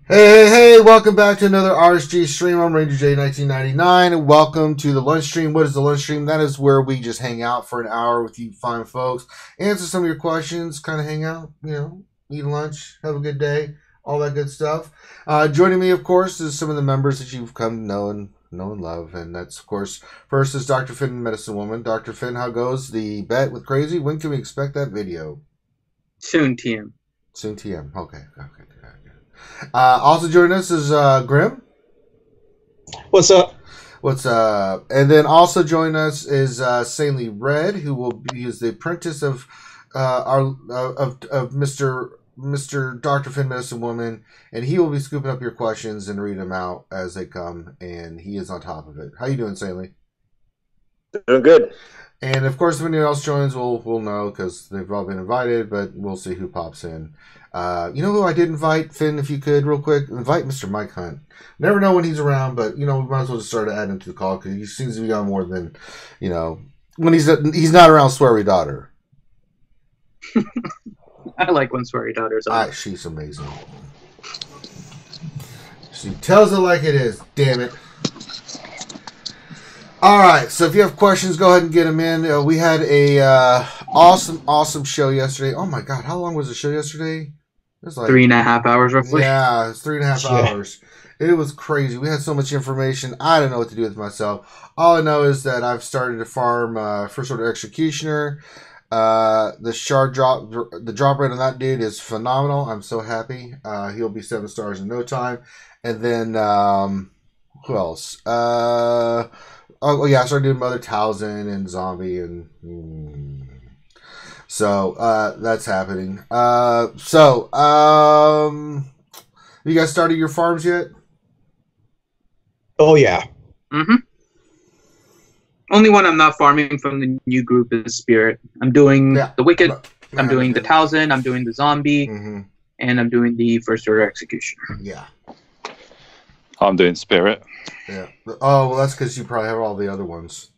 Hey, welcome back to another RSG stream. I'm Ranger J 1999. Welcome to the lunch stream. What is the lunch stream? That is where we just hang out for an hour with you fine folks, answer some of your questions, kind of hang out, eat lunch, have a good day, all that good stuff. Joining me, of course, is some of the members that you've come to know and love. And that's, of course, first is Dr. Finn, Medicine Woman. Dr. Finn, how goes the bet with Crazy? When can we expect that video? Soon, TM. Soon, TM. Okay. Also joining us is Grim. What's up? And then also joining us is Sanely Red, who will be the apprentice of Mr. Dr. Finn Medicine Woman, and he will be scooping up your questions and reading them out as they come, and he is on top of it. How you doing, Sanely? Doing good. And of course, if anyone else joins, we'll know because they've all been invited, but we'll see who pops in. You know who I did invite, Finn, if you could, real quick? Invite Mr. Mike Hunt. Never know when he's around, but, we might as well just start adding him to the call because he seems to be on more than, when he's not around Sweary Daughter. I like when Sweary Daughter's on. She's amazing. She tells it like it is, damn it. All right, so if you have questions, go ahead and get them in. We had a awesome show yesterday. Oh, my God, how long was the show yesterday? It was like 3.5 hours, roughly. Yeah, it's 3.5 hours. It was crazy. We had so much information. I don't know what to do with myself. All I know is that I've started to farm First Order Executioner. The drop rate on that dude is phenomenal. I'm so happy. He'll be 7 stars in no time. And then, who else? I started doing Mother Towson and Zombie and... So, that's happening. Have you guys started your farms yet? Oh, yeah. Mm-hmm. Only one I'm not farming from the new group is Spirit. I'm doing the Wicked, I'm doing the Towson, I'm doing the Zombie, and I'm doing the First Order Executioner. Yeah. I'm doing Spirit. Yeah. Oh, well, that's because you probably have all the other ones.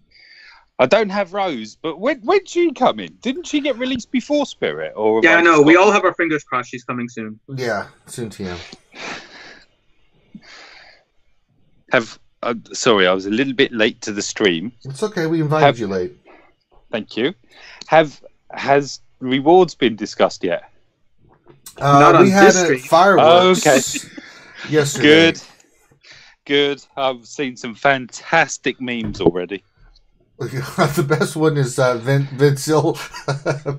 I don't have Rose, but when she come in? Didn't she get released before Spirit? Or yeah, I know. We all have our fingers crossed. She's coming soon. Yeah, soon, TM. Sorry, I was a little bit late to the stream. It's okay. We invited you late. Thank you. Has rewards been discussed yet? Not on this stream. Fireworks. Okay. Yesterday. Good. I've seen some fantastic memes already. The best one is Vince Hill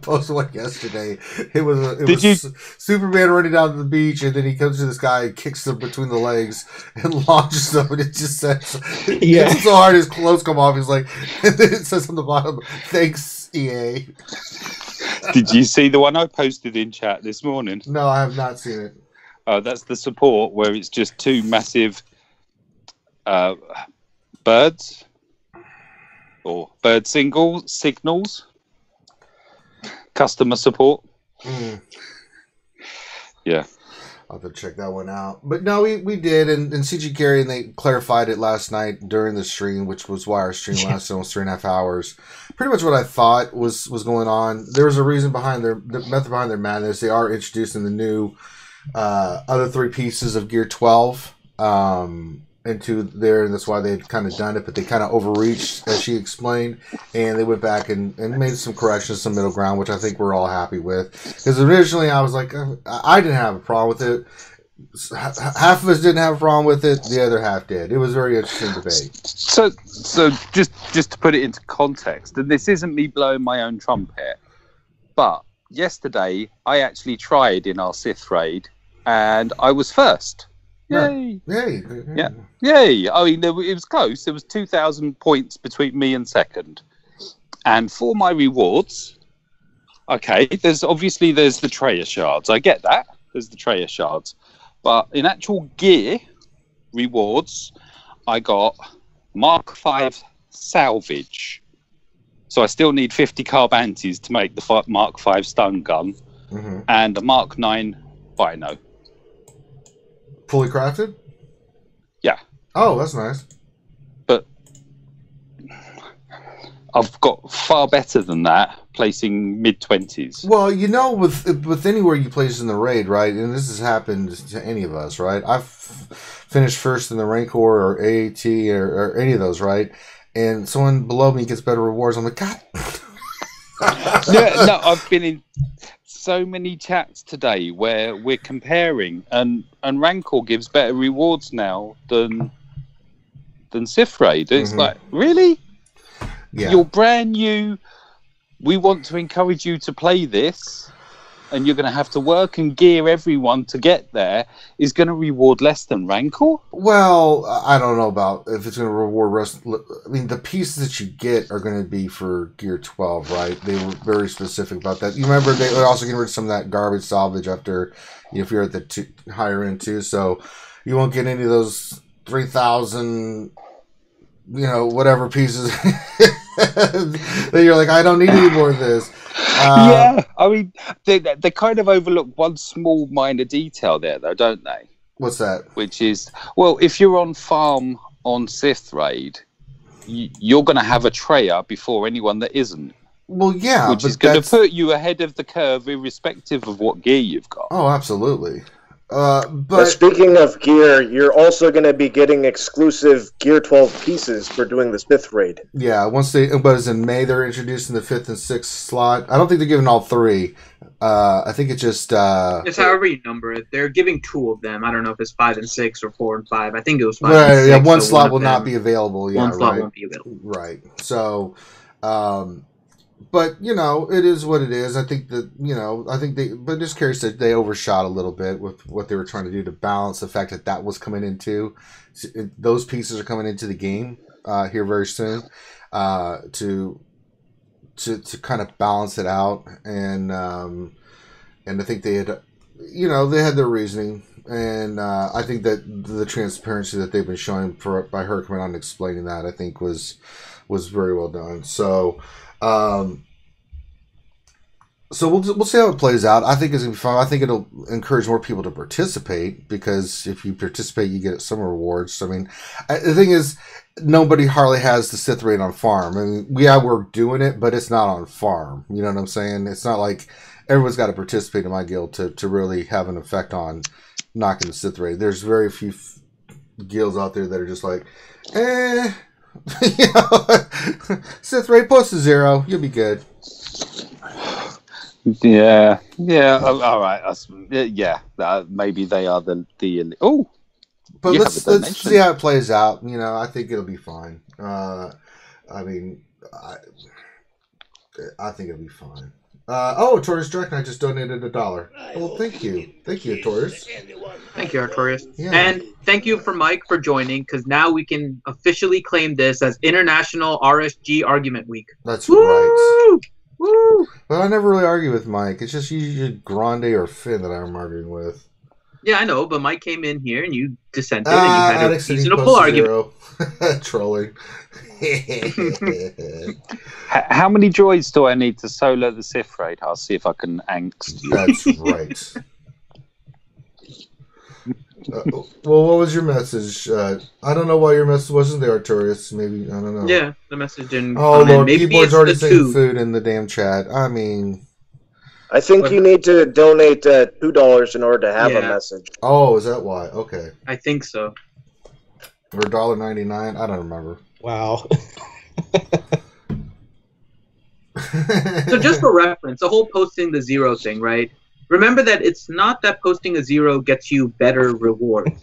posted one yesterday. It was Superman running down to the beach, and then he comes to this guy and kicks him between the legs and launches him, and it just says, it's so hard his clothes come off. He's like, and then it says on the bottom, "Thanks, EA." Did you see the one I posted in chat this morning? No, I have not seen it. That's the support where it's just 2 massive birds. Or bird signals, customer support. Yeah, I'll have to check that one out. But no, we did, and CG Carry, and they clarified it last night during the stream, which was why our stream lasted almost 3.5 hours. Pretty much what I thought was going on. There was a reason behind the method behind their madness. They are introducing the new other 3 pieces of Gear 12. Into there, and that's why they'd kind of done it, but they kind of overreached, as she explained, and they went back and made some corrections, some middle ground, which I think we're all happy with. Because originally I was like, I didn't have a problem with it. Half of us didn't have a problem with it, the other half did. It was a very interesting debate. So just to put it into context, and this isn't me blowing my own trumpet, but yesterday I actually tried in our Sith raid, and I was first. Yay! Yay! Yeah, yay! I mean, it was close. There was 2,000 points between me and second. And for my rewards, okay, there's the Treya shards. I get that. There's the Treya shards, but in actual gear rewards, I got Mark 5 salvage. So I still need 50 carb antis to make the Mark 5 stun gun, and a Mark 9 bino. Fully crafted? Yeah. Oh, that's nice. But I've got far better than that, placing mid-20s. Well, with anywhere you place in the raid, right? And this has happened to any of us, right? I've finished first in the Rancor or AAT or any of those, right? And someone below me gets better rewards. I'm like, God. No, I've been in so many chats today where we're comparing, and Rancor gives better rewards now than Sith Raid. It's like, really? Yeah. You're brand new. We want to encourage you to play this, and you're going to have to work and gear everyone to get there. Is going to reward less than Rancor? Well, I don't know about if it's going to reward rest. I mean, the pieces that you get are going to be for Gear 12, right? They were very specific about that. You remember they were also getting rid of some of that garbage salvage after, if you're at the higher end too. So you won't get any of those 3,000, whatever pieces that you're like, I don't need any more of this. Yeah, I mean, they kind of overlook one small minor detail there, though, don't they? What's that? Which is, well, if you're on farm on Sith Raid, you're going to have a Treya before anyone that isn't. Well, yeah. Which is going to put you ahead of the curve irrespective of what gear you've got. Oh, absolutely. But speaking of gear, you're also going to be getting exclusive Gear 12 pieces for doing the Sith Raid. Yeah, but it's in May they're introducing the 5th and 6th slot. I don't think they're giving all 3. I think it's just... it's however you number it. They're giving 2 of them. I don't know if it's 5 and 6 or 4 and 5. I think it was 5 and 6. Yeah, one slot will not be available. Yeah, one slot won't be available. Right. So... but it is what it is. I think that but just curious that they overshot a little bit with what they were trying to do to balance the fact that was coming into those pieces are coming into the game here very soon to kind of balance it out, and I think they had they had their reasoning, and I think that the transparency that they've been showing by her coming on and explaining that I think was very well done. So. So we'll see how it plays out. I think it's gonna be fun. I think it'll encourage more people to participate, because if you participate, you get some rewards. I mean, the thing is, nobody hardly has the Sith Raid on farm. I mean, we're doing it, but it's not on farm. You know what I'm saying? It's not like everyone's got to participate in my guild to really have an effect on knocking the Sith Raid. There's very few guilds out there that are just like, Sith Raid post to 0, you'll be good. Yeah. All right. Maybe they are the. Oh, but let's see how it plays out. I think it'll be fine. I think it'll be fine. Taurus Direct, I just donated $1. Well, thank you, Taurus. Thank you, Artorius. Yeah. And thank you for Mike for joining, because now we can officially claim this as International RSG Argument Week. That's right. Woo! Well, I never really argue with Mike. It's just usually Grande or Finn that I'm arguing with. Yeah, I know, but Mike came in here and you dissented and you had a reasonable argument. Trolling. How many droids do I need to solo the Sith Raid? I'll see if I can angst you. That's right. Well, what was your message? I don't know why your message wasn't there, Artorius. Maybe, I don't know. Yeah, the message didn't come in. Maybe keyboard's already saying food in the damn chat. I mean... I think you need to donate $2 in order to have a message. Oh, is that why? Okay. I think so. Or $1.99? I don't remember. Wow. So just for reference, the whole posting the 0 thing, right? Remember that it's not that posting a 0 gets you better rewards.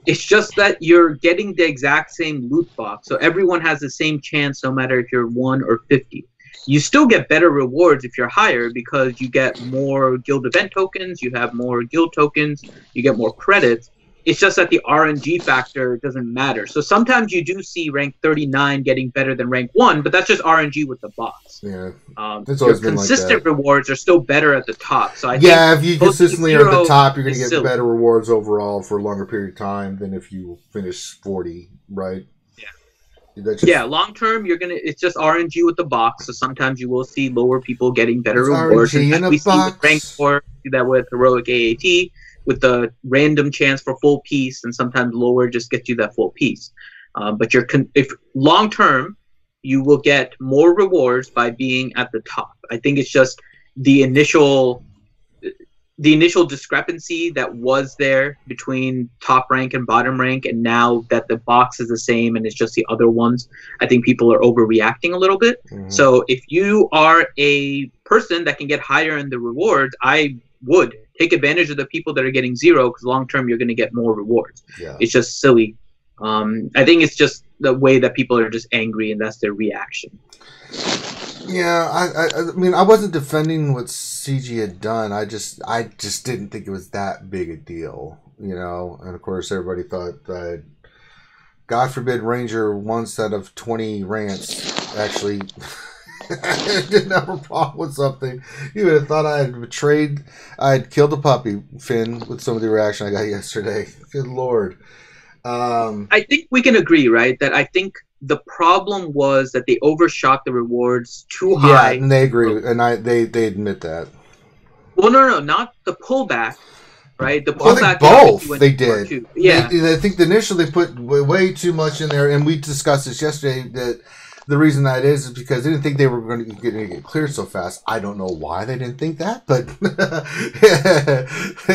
It's just that you're getting the exact same loot box. So everyone has the same chance, no matter if you're 1 or 50. You still get better rewards if you're higher, because you get more guild event tokens, you have more guild tokens, you get more credits. It's just that the RNG factor doesn't matter. So sometimes you do see rank 39 getting better than rank 1, but that's just RNG with the bots. Yeah. Your consistent rewards are still better at the top. So I think if you consistently are at the top, you're going to get better rewards overall for a longer period of time than if you finish 40, right? Yeah. Long term, it's just RNG with the box. So sometimes you will see lower people getting better rewards. RNG in a box. See with rank 4, do that with heroic AAT, with the random chance for full piece, and sometimes lower just gets you that full piece. But if long term, you will get more rewards by being at the top. I think it's just the initial discrepancy that was there between top rank and bottom rank, and now that the box is the same and it's just the other ones, I think people are overreacting a little bit. Mm-hmm. So if you are a person that can get higher in the rewards, I would take advantage of the people that are getting 0, because long term you're going to get more rewards. Yeah. It's just silly. I think it's just the way that people are just angry, and that's their reaction. Yeah, I mean, I wasn't defending what CG had done. I just didn't think it was that big a deal, you know. And of course, everybody thought that, God forbid, Ranger 1 set of 20 rants actually didn't have a problem with something. You would have thought I had betrayed, I had killed a puppy, Finn, with some of the reaction I got yesterday. Good Lord. I think we can agree, right, that I think the problem was that they overshot the rewards too high. Yeah, and they agree, and they admit that. Well, no, not the pullback, right? The pullback. I think both they did. Yeah, I think initially they put way too much in there, and we discussed this yesterday. That the reason that is because they didn't think they were going to get cleared so fast. I don't know why they didn't think that, but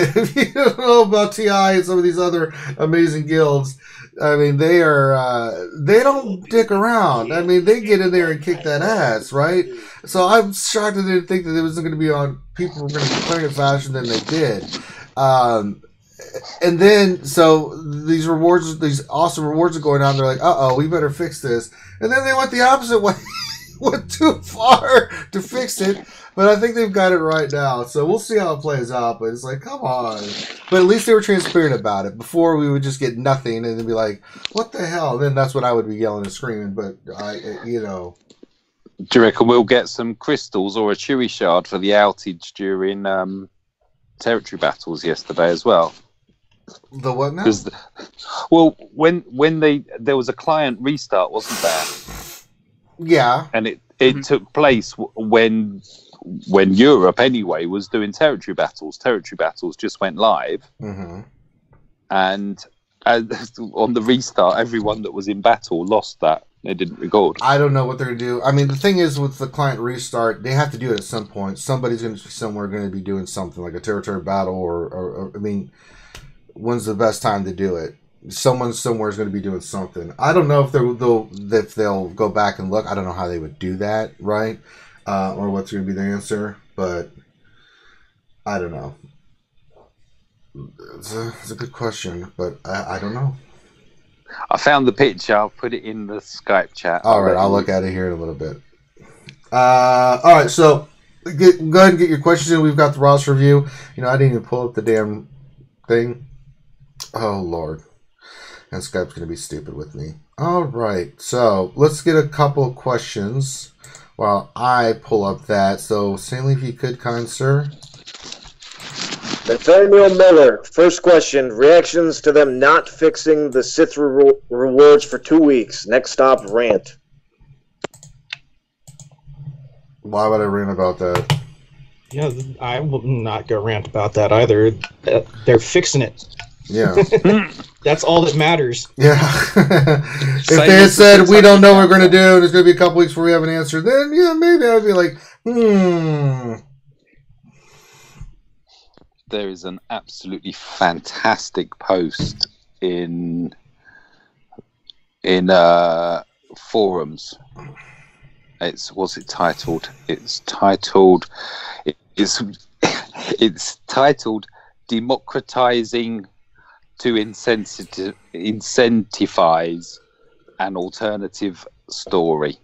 if you don't know about TI and some of these other amazing guilds, I mean, they don't dick around. I mean, they get in there and kick that ass, right? So I'm shocked that they didn't think that it wasn't going to be on, people were going to be clearing it faster than they did. And then, so these awesome rewards are going on. They're like, we better fix this. And then they went the opposite way, went too far to fix it. But I think they've got it right now. So we'll see how it plays out. But it's like, come on. But at least they were transparent about it. Before, we would just get nothing and then be like, what the hell? And then that's when I would be yelling and screaming. But, Do you reckon we'll get some crystals or a Chewy shard for the outage during territory battles yesterday as well? The what now? When there was a client restart, wasn't there? Yeah. And it took place when Europe anyway was doing territory battles. Territory battles just went live, and on the restart, everyone that was in battle lost that. They didn't record. I don't know what they're going to do. I mean, the thing is, with the client restart, they have to do it at some point. Somebody's going to be somewhere going to be doing something, like a territory battle, or I mean, when's the best time to do it? Someone somewhere is going to be doing something. I don't know if they'll go back and look. I don't know how they would do that, right? Or what's going to be the answer, but I don't know. It's a good question, but I don't know. I found the picture. I'll put it in the Skype chat. All right, I'll look at it here in a little bit. All right, so go ahead and get your questions in. We've got the roster review. You know, I didn't even pull up the damn thing. Oh, Lord. And Skype's going to be stupid with me. All right, so let's get a couple questions while I pull up that. So, Stanley, if you could, kind sir. Nathaniel Miller, first question. Reactions to them not fixing the Sith rewards for 2 weeks. Next stop, rant. Why would I rant about that? Yeah, I will not go rant about that either. They're fixing it. Yeah. That's all that matters. Yeah. If they had said, we don't know what we're going to do, and it's going to be a couple weeks before we have an answer, then, yeah, maybe I would be like, There is an absolutely fantastic post in forums. What's it titled? It's titled "Democratizing to incentivize an alternative story"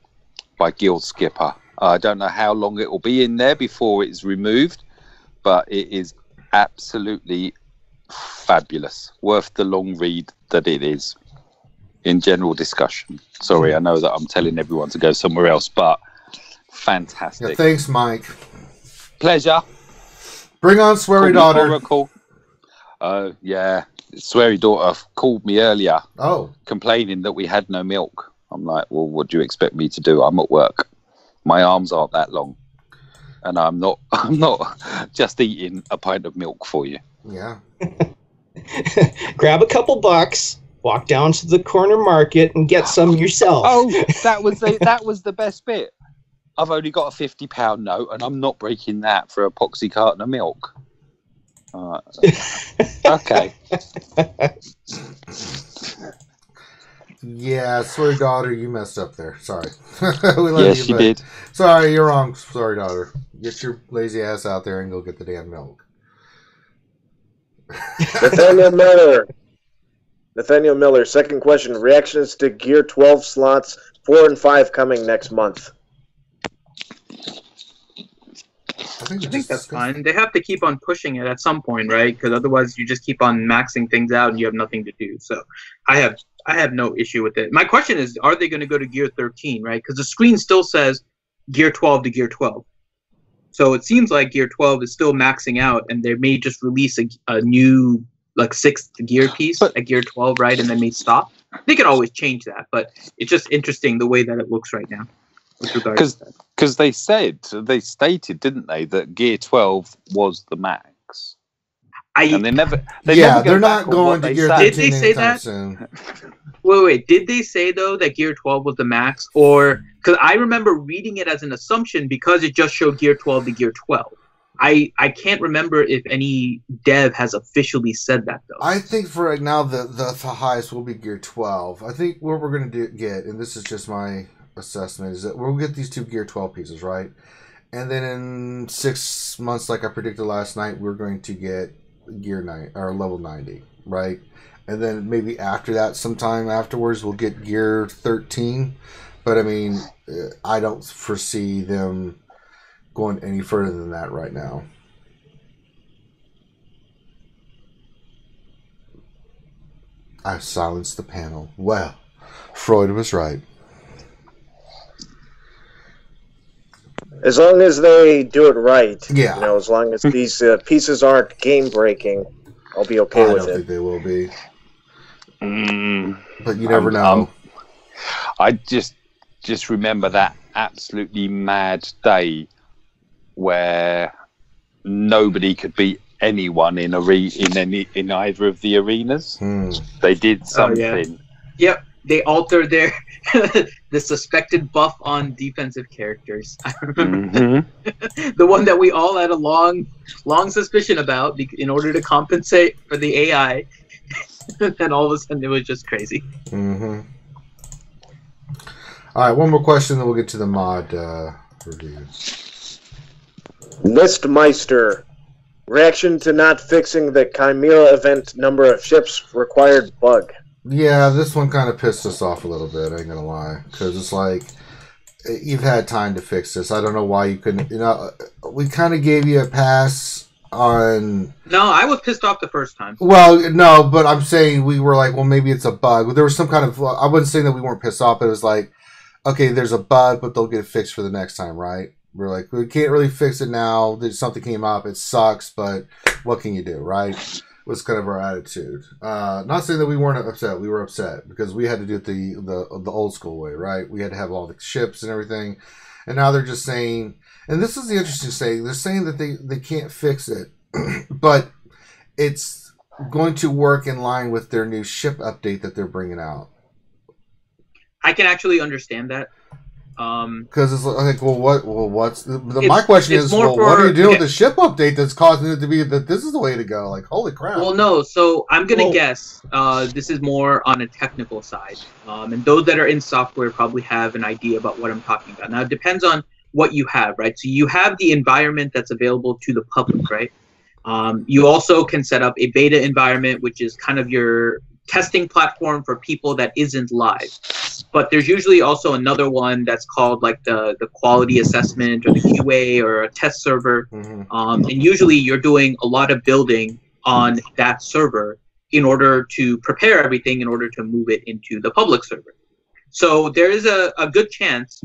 by Guild Skipper. I don't know how long it will be in there before it's removed, but it is absolutely fabulous, worth the long read that it is. In general discussion. Sorry, I know that I'm telling everyone to go somewhere else, but fantastic. Yeah, thanks, Mike. Pleasure. Bring on Sweary Daughter. Oracle. Yeah, Sweary Daughter called me earlier. Complaining that we had no milk. I'm like, well, what do you expect me to do? I'm at work. My arms aren't that long. And I'm not just eating a pint of milk for you. Yeah. Grab a couple bucks walk down to the corner market and get some yourself. Oh, that was the best bit. I've only got a £50 note, and I'm not breaking that for a poxy carton of milk. Okay. Yeah, sorry, daughter, you messed up there. Sorry. Yes, you did. Sorry, you're wrong. Sorry, daughter. Get your lazy ass out there and go get the damn milk. Nathaniel Miller, second question. Reactions to Gear 12 slots 4 and 5 coming next month. I think that's fine. They have to keep on pushing it at some point, right? Because otherwise you just keep on maxing things out and you have nothing to do. So I have no issue with it. My question is, are they going to go to Gear 13, right? Because the screen still says Gear 12 to Gear 12. So it seems like Gear 12 is still maxing out, and they may just release a new, like, 6th gear piece at Gear 12, right? And then may stop. They could always change that, but it's just interesting the way that it looks right now. Because they stated, didn't they, that Gear 12 was the max? And they're not going to Gear 13 Did they say that? Soon. Wait. Did they say, though, that Gear 12 was the max? Or, because I remember reading it as an assumption because it just showed Gear 12 to Gear 12. I can't remember if any dev has officially said that, though. I think for right now, the highest will be Gear 12. I think what we're going to get, and this is just my assessment, is that we'll get these 2 Gear 12 pieces, right? And then in 6 months, like I predicted last night, we're going to get Gear 9 or level 90, right? And then maybe after that, sometime afterwards, we'll get Gear 13. But I mean, I don't foresee them going any further than that right now. I've silenced the panel. Well, Freud was right. As long as they do it right, yeah. As long as these pieces aren't game breaking, I'll be okay with it. I don't think they will be. But you never know. I just remember that absolutely mad day where nobody could beat anyone in either of the arenas. They did something. Yep, they altered their the suspected buff on defensive characters. I remember the one that we all had a long suspicion about in order to compensate for the AI. And all of a sudden, it was just crazy. All right, one more question, then we'll get to the mod review. Listmeister, reaction to not fixing the Chimera event number of ships required bug. Yeah, this one kind of pissed us off a little bit, I ain't gonna lie. Because it's like, you've had time to fix this. I don't know why you couldn't. We kind of gave you a pass on... No, I was pissed off the first time. Well, no, but I'm saying we were like, well, maybe it's a bug. There was some kind of... I wasn't saying that we weren't pissed off, but it was like, okay, there's a bug, but they'll get it fixed for the next time, right? We're like, we can't really fix it now. Something came up. It sucks, but what can you do, right? Was kind of our attitude. Not saying that we weren't upset. We were upset because we had to do it the old school way, right? We had to have all the ships and everything. And now they're just saying, and this is the interesting thing, they're saying that they can't fix it, but it's going to work in line with their new ship update that they're bringing out. I can actually understand that. Because it's like, my question is, what are you doing with the ship update that's causing it to be that this is the way to go? Like, holy crap. Well, no, so I'm going to guess this is more on a technical side. And those that are in software probably have an idea about what I'm talking about. Now, it depends on what you have, right? So you have the environment that's available to the public, right? You also can set up a beta environment, which is kind of your testing platform for people that isn't live. But there's usually also another one that's called like the quality assessment or the QA or a test server. And usually you're doing a lot of building on that server in order to prepare everything in order to move it into the public server. So there is a good chance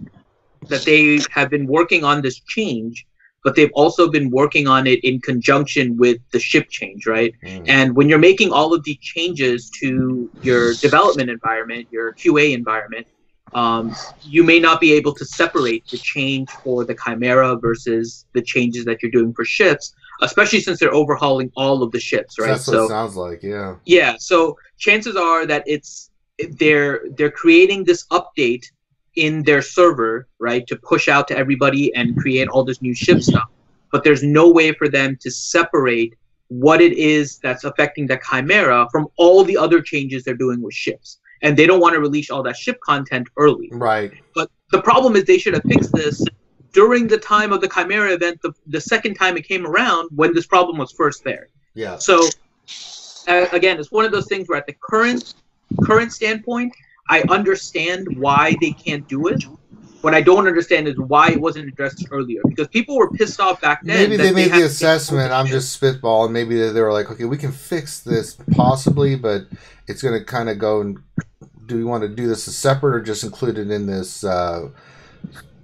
that they have been working on this change, but they've also been working on it in conjunction with the ship change, right? And when you're making all of these changes to your development environment, your QA environment, you may not be able to separate the change for the Chimera versus the changes that you're doing for ships especially since they're overhauling all of the ships, right? That's what it sounds like, yeah. Yeah, so chances are that they're creating this update in their server, right, to push out to everybody and create all this new ship stuff. But there's no way for them to separate what it is that's affecting the Chimera from all the other changes they're doing with ships. And they don't want to release all that ship content early. Right. But the problem is they should have fixed this during the time of the Chimera event, the second time it came around, when this problem was first there. Yeah. So, again, it's one of those things where at the current standpoint, I understand why they can't do it. What I don't understand is why it wasn't addressed earlier. Because people were pissed off back then. Maybe they made the assessment. I'm just spitballing. Maybe they were like, okay, we can fix this possibly, but it's going to kind of go and do we want to do this as separate or just include it in this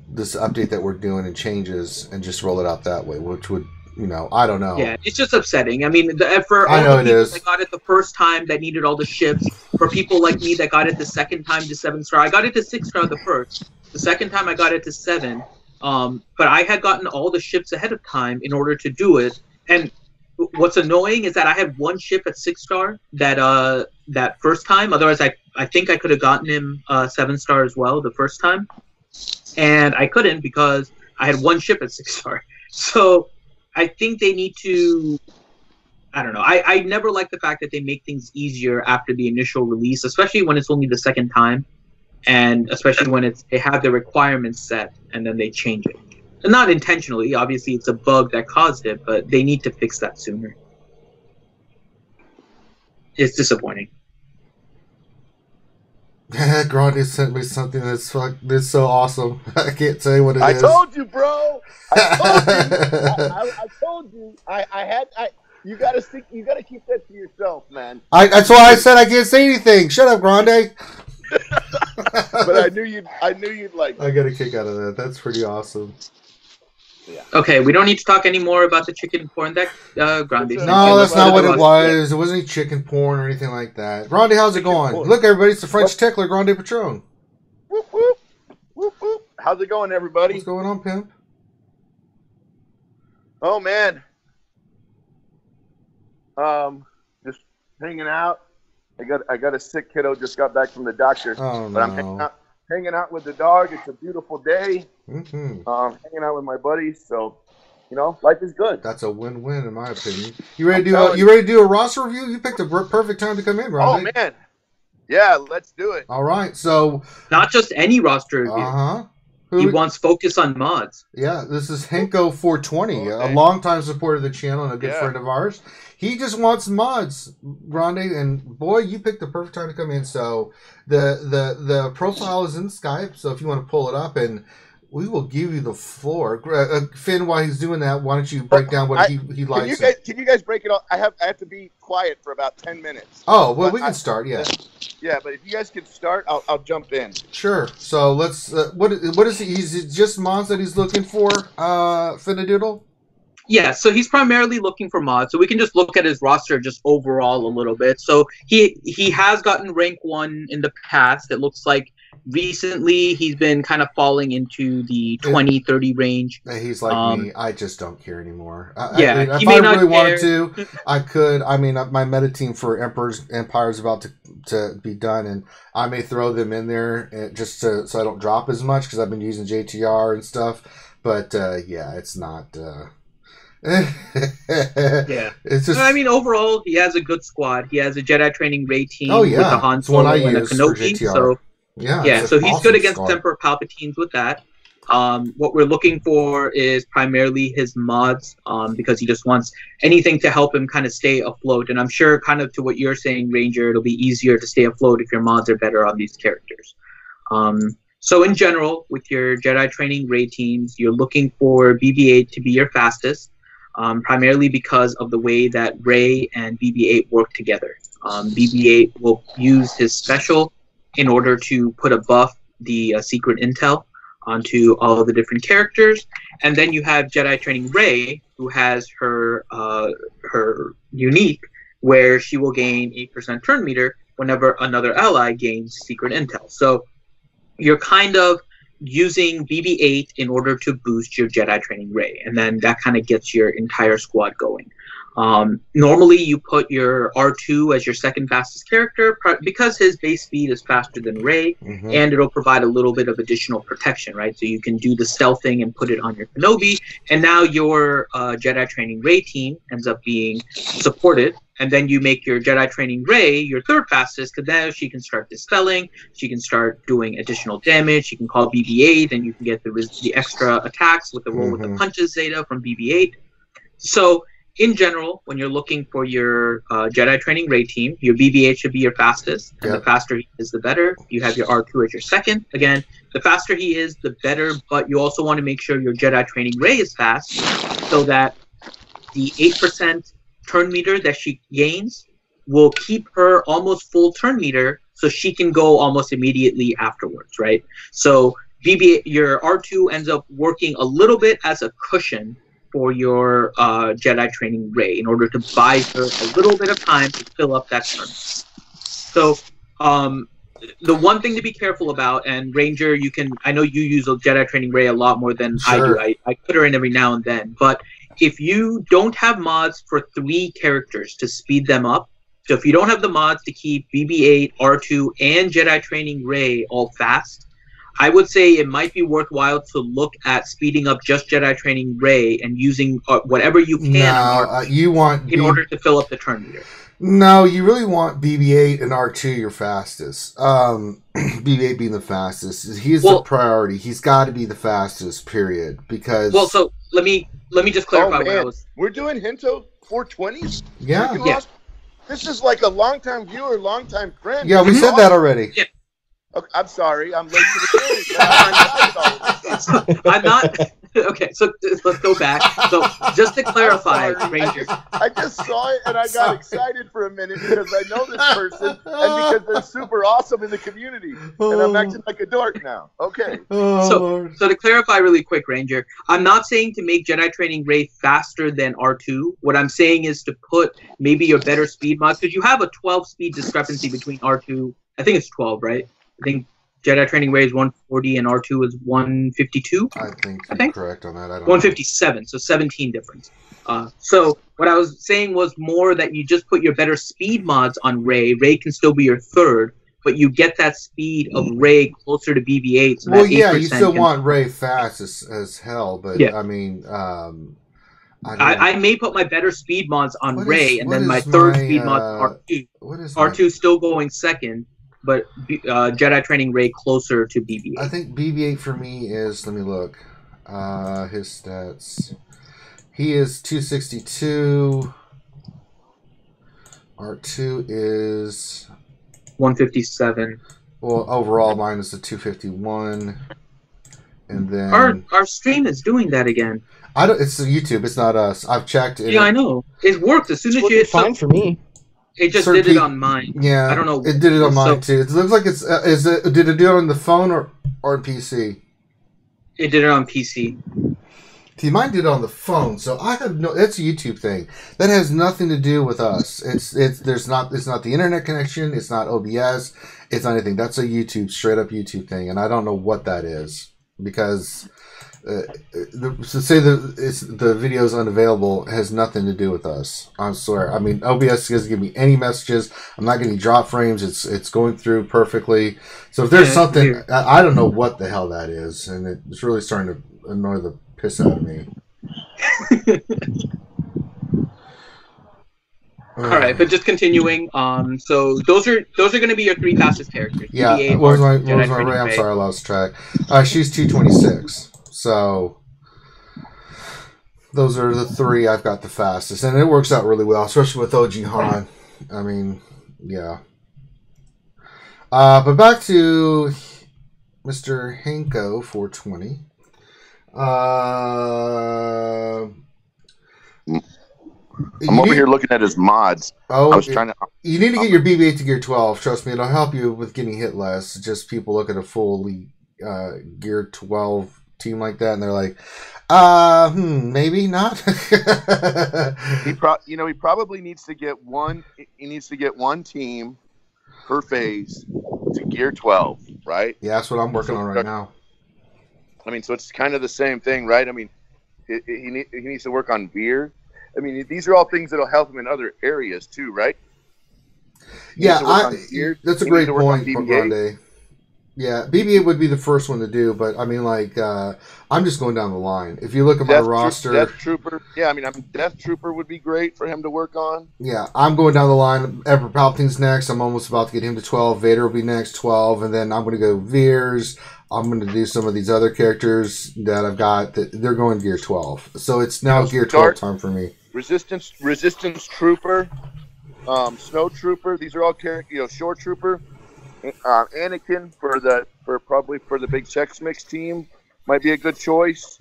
this update that we're doing and changes and just roll it out that way, which would, I don't know. Yeah, it's just upsetting. I mean, for all the people that got it the first time that needed all the ships, for people like me that got it the second time to 7-star, I got it to 6-star the first. The second time I got it to 7, but I had gotten all the ships ahead of time in order to do it. And what's annoying is that I had one ship at 6-star that first time. Otherwise, I think I could have gotten him 7-star as well the first time. And I couldn't because I had one ship at 6-star. So I think they need to, I don't know. I never like the fact that they make things easier after the initial release, especially when it's only the second time. And especially when they have the requirements set and then they change it. And not intentionally, obviously it's a bug that caused it, but they need to fix that sooner. It's disappointing. Grande sent me something that's so awesome. I can't tell you what it is. I told you, bro. I told you. You gotta keep that to yourself, man. That's why I said I can't say anything. Shut up, Grande. But I knew you'd like it. I got a kick out of that. That's pretty awesome. Yeah. Okay, we don't need to talk anymore about the chicken porn that Grande. No, that's not what it was. It wasn't any chicken porn or anything like that. Grande, how's it going? Look, everybody, it's the French tickler, Grande Patron. Whoop, whoop. Whoop, whoop. How's it going, everybody? What's going on, pimp? Oh, man. Just hanging out. I got a sick kiddo. Just got back from the doctor. Oh, but no. I'm hanging out with the dog. It's a beautiful day. Mm-hmm. Hanging out with my buddies. So, life is good. That's a win-win, in my opinion. You ready to do a roster review? You picked a perfect time to come in, Grande. Oh, man. Yeah, let's do it. All right. So, not just any roster review. Uh-huh. He wants focus on mods. Yeah, this is Henko420, a longtime supporter of the channel and a good friend of ours. He just wants mods, Grande, and boy, you picked the perfect time to come in. So the profile is in Skype, so if you want to pull it up, and we will give you the floor. Finn, while he's doing that, why don't you break down what he likes? Can you guys break it all? I have to be quiet for about 10 minutes. Oh, well, we can start, yeah. Yeah, but if you guys can start, I'll jump in. Sure. So let's. What is he? Is just mods that he's looking for, Finnadoodle? Yeah, so he's primarily looking for mods. So we can just look at his roster just overall a little bit. So he has gotten rank 1 in the past. It looks like recently he's been kind of falling into the 20-30 range. He's like me. I just don't care anymore. If I really wanted to, I could. I mean, my meta team for Empire is about to be done, and I may throw them in there just so I don't drop as much because I've been using JTR and stuff. But yeah, it's not. Yeah, it's just. I mean, overall, he has a good squad. He has a Jedi training raid team with the Han Solo and a Kenobi. So so he's good against Emperor Palpatines with that. What we're looking for is primarily his mods, because he just wants anything to help him kind of stay afloat. And I'm sure, kind of to what you're saying, Ranger, it'll be easier to stay afloat if your mods are better on these characters. So in general, with your Jedi training raid teams, you're looking for BB-8 to be your fastest. Primarily because of the way that Rey and BB-8 work together. BB-8 will use his special in order to put a buff the secret intel onto all of the different characters, and then you have Jedi training Rey, who has her unique, where she will gain 8% turn meter whenever another ally gains secret intel. So you're kind of using BB-8 in order to boost your Jedi Training Ray, and then that kind of gets your entire squad going. Normally, you put your R2 as your second fastest character because his base speed is faster than Rey, and it'll provide a little bit of additional protection, right? So you can do the stealth thing and put it on your Kenobi, and now your Jedi Training Rey team ends up being supported. And then you make your Jedi Training Rey your third fastest, because then she can start dispelling, she can start doing additional damage, she can call BB-8, and you can get the extra attacks with the roll with the punches Zeta from BB-8. So in general, when you're looking for your Jedi Training Rey team, your BB-8 should be your fastest, and the faster he is, the better. You have your R2 as your second. Again, the faster he is, the better, but you also want to make sure your Jedi Training Rey is fast, so that the 8% turn meter that she gains will keep her almost full turn meter, so she can go almost immediately afterwards, right? So your R2 ends up working a little bit as a cushion for your Jedi Training Rey in order to buy her a little bit of time to fill up that turn. So the one thing to be careful about, and Ranger, I know you use a Jedi Training Rey a lot more than I do. I put her in every now and then, but if you don't have mods for 3 characters to speed them up, so if you don't have the mods to keep BB-8, R2, and Jedi Training Rey all fast, I would say it might be worthwhile to look at speeding up just Jedi Training Rey and using whatever you can in order to fill up the turn meter. No, you really want BB-8 and R2 your fastest. BB-8 being the fastest. He's the priority. He's got to be the fastest, period. Because so let me just clarify what I was. We're doing Hinto 420s? Yeah. This is like a long-time viewer, long-time friend. Yeah, we said that already. Yeah. Okay, I'm sorry. I'm late to the game. I'm not. Okay, so let's go back. So just to clarify, Ranger. I just saw it and I got excited for a minute because I know this person and because they're super awesome in the community. And I'm acting like a dork now. Okay. So to clarify really quick, Ranger, I'm not saying to make Jedi Training Rey faster than R2. What I'm saying is to put maybe your better speed mods, because you have a 12 speed discrepancy between R2. I think it's 12, right? I think Jedi Training Rey is 140 and R2 is 152. I think you're correct on that. I don't 157, know. So 17 difference. So what I was saying was more that you just put your better speed mods on Rey. Rey can still be your third, but you get that speed of Rey closer to BB-8. So you still want Rey fast as hell, but I mean, I may put my better speed mods on Rey, and then my third speed mod R2. R2 still going second. But Jedi Training Rey closer to BB-8. I think BB-8 for me is, let me look, his stats. He is 262. R2 is 157. Well, overall mine is the 251. And then our stream is doing that again. It's YouTube. It's not us. I've checked. Yeah, I know. It worked as soon as you. Fine for me. It just did it on mine. Yeah, I don't know. It did it on mine too. It looks like it's. Did it do it on the phone or PC? It did it on PC. See, mine did it on the phone, so I have no. That's a YouTube thing. That has nothing to do with us. It's not the internet connection. It's not OBS. It's not anything. That's a YouTube, straight up YouTube thing, and I don't know what that is because. To say the video is unavailable has nothing to do with us. I swear. I mean, OBS doesn't give me any messages. I'm not getting drop frames. It's going through perfectly. So if there's something, I don't know what the hell that is, and it's really starting to annoy the piss out of me. All right, but just continuing. So those are going to be your 3 fastest characters. Yeah. What was my Rey? I'm sorry, I lost track. She's 226. So those are the 3 I've got the fastest, and it works out really well, especially with OG Han. I mean, yeah. But back to Mr. Hanko 420. I'm over here looking at his mods. Oh, I was trying to. You need to get your BB-8 to Gear 12. Trust me, it'll help you with getting hit less. Just people look at a fully Gear 12 team like that, and they're like, maybe not. He probably needs to get one. He needs to get one team per phase to Gear 12, right? Yeah, that's what I'm working on right now. I mean, so it's kind of the same thing, right? I mean, he needs to work on beer. I mean, these are all things that'll help him in other areas too, right? Yeah, that's a great point, Grande. Yeah, BB-8 would be the first one to do, but I mean, like, I'm just going down the line. If you look at my roster, Death Trooper. Yeah, I mean, Death Trooper would be great for him to work on. Yeah, I'm going down the line. Emperor Palpatine's next. I'm almost about to get him to 12. Vader will be next, 12, and then I'm going to go Veers. I'm going to do some of these other characters that I've got that they're going gear 12. So it's now gear 12 time for me. Resistance Trooper, Snow Trooper. These are all characters. Shore Trooper. Anakin for the big Chex Mix team might be a good choice.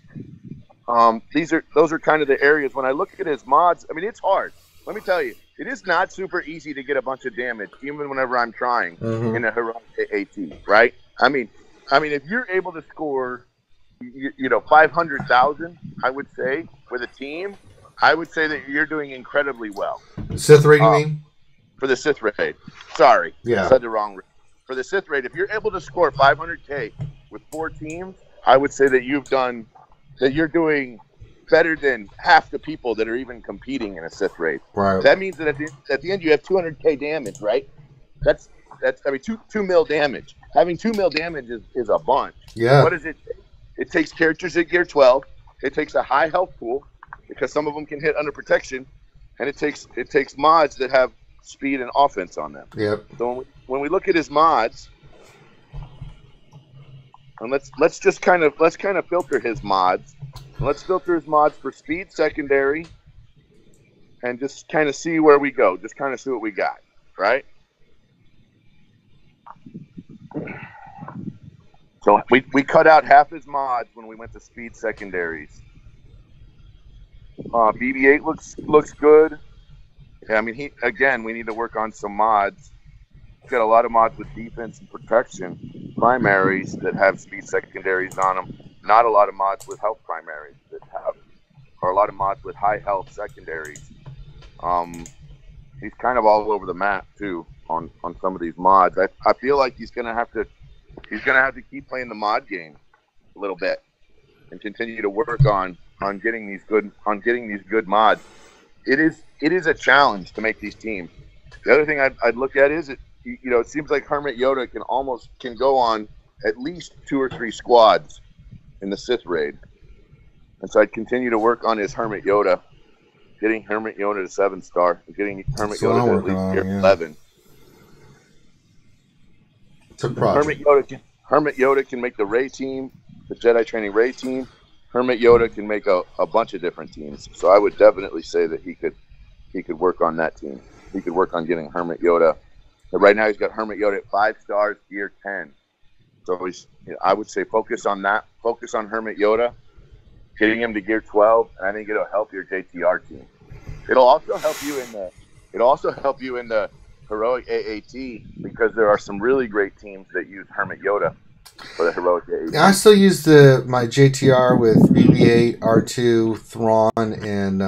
Those are kind of the areas. When I look at his mods, I mean, it's hard. Let me tell you, it is not super easy to get a bunch of damage, even whenever I'm trying in a heroic AAT, right? I mean, if you're able to score, 500,000, I would say with a team, I would say that you're doing incredibly well. Sith raid, you mean? For the Sith raid. Sorry, yeah, I said the wrong raid. For the Sith raid, if you're able to score 500K with 4 teams, I would say that you're doing better than half the people that are even competing in a Sith raid. Right. That means that at the end you have 200K damage, right? That's 2 mil damage. Having 2 mil damage is a bunch. Yeah. What does it take? It takes characters at gear 12. It takes a high health pool because some of them can hit under protection, and it takes mods that have speed and offense on them. Yep. So when we look at his mods, and let's kind of filter his mods. Let's filter his mods for speed secondary, and just kind of see where we go. Just kind of see what we got, right? So we cut out half his mods when we went to speed secondaries. BB-8 looks good. Yeah, I mean, we need to work on some mods. He's got a lot of mods with defense and protection primaries that have speed secondaries on them. Not a lot of mods with health primaries or a lot of mods with high health secondaries. He's kind of all over the map too on some of these mods. I feel like he's gonna have to keep playing the mod game a little bit and continue to work on getting these good mods. It is a challenge to make these teams. The other thing I'd look at is it seems like Hermit Yoda can go on at least 2 or 3 squads in the Sith raid, and so I'd continue to work on his Hermit Yoda, getting Hermit Yoda to 7-star, and getting Hermit Yoda to at least tier 11. It's a project. Hermit Yoda can make the Rey team, the Jedi Training Rey team. Hermit Yoda can make a bunch of different teams. So I would definitely say that he could work on that team. He could work on getting Hermit Yoda. But right now he's got Hermit Yoda at 5 stars, gear 10. So I would say focus on that. Focus on Hermit Yoda, getting him to gear 12, and I think it'll help your JTR team. It'll also help you in the heroic AAT because there are some really great teams that use Hermit Yoda for the heroic AAT. I still use my JTR with BB-8, R2, Thrawn, and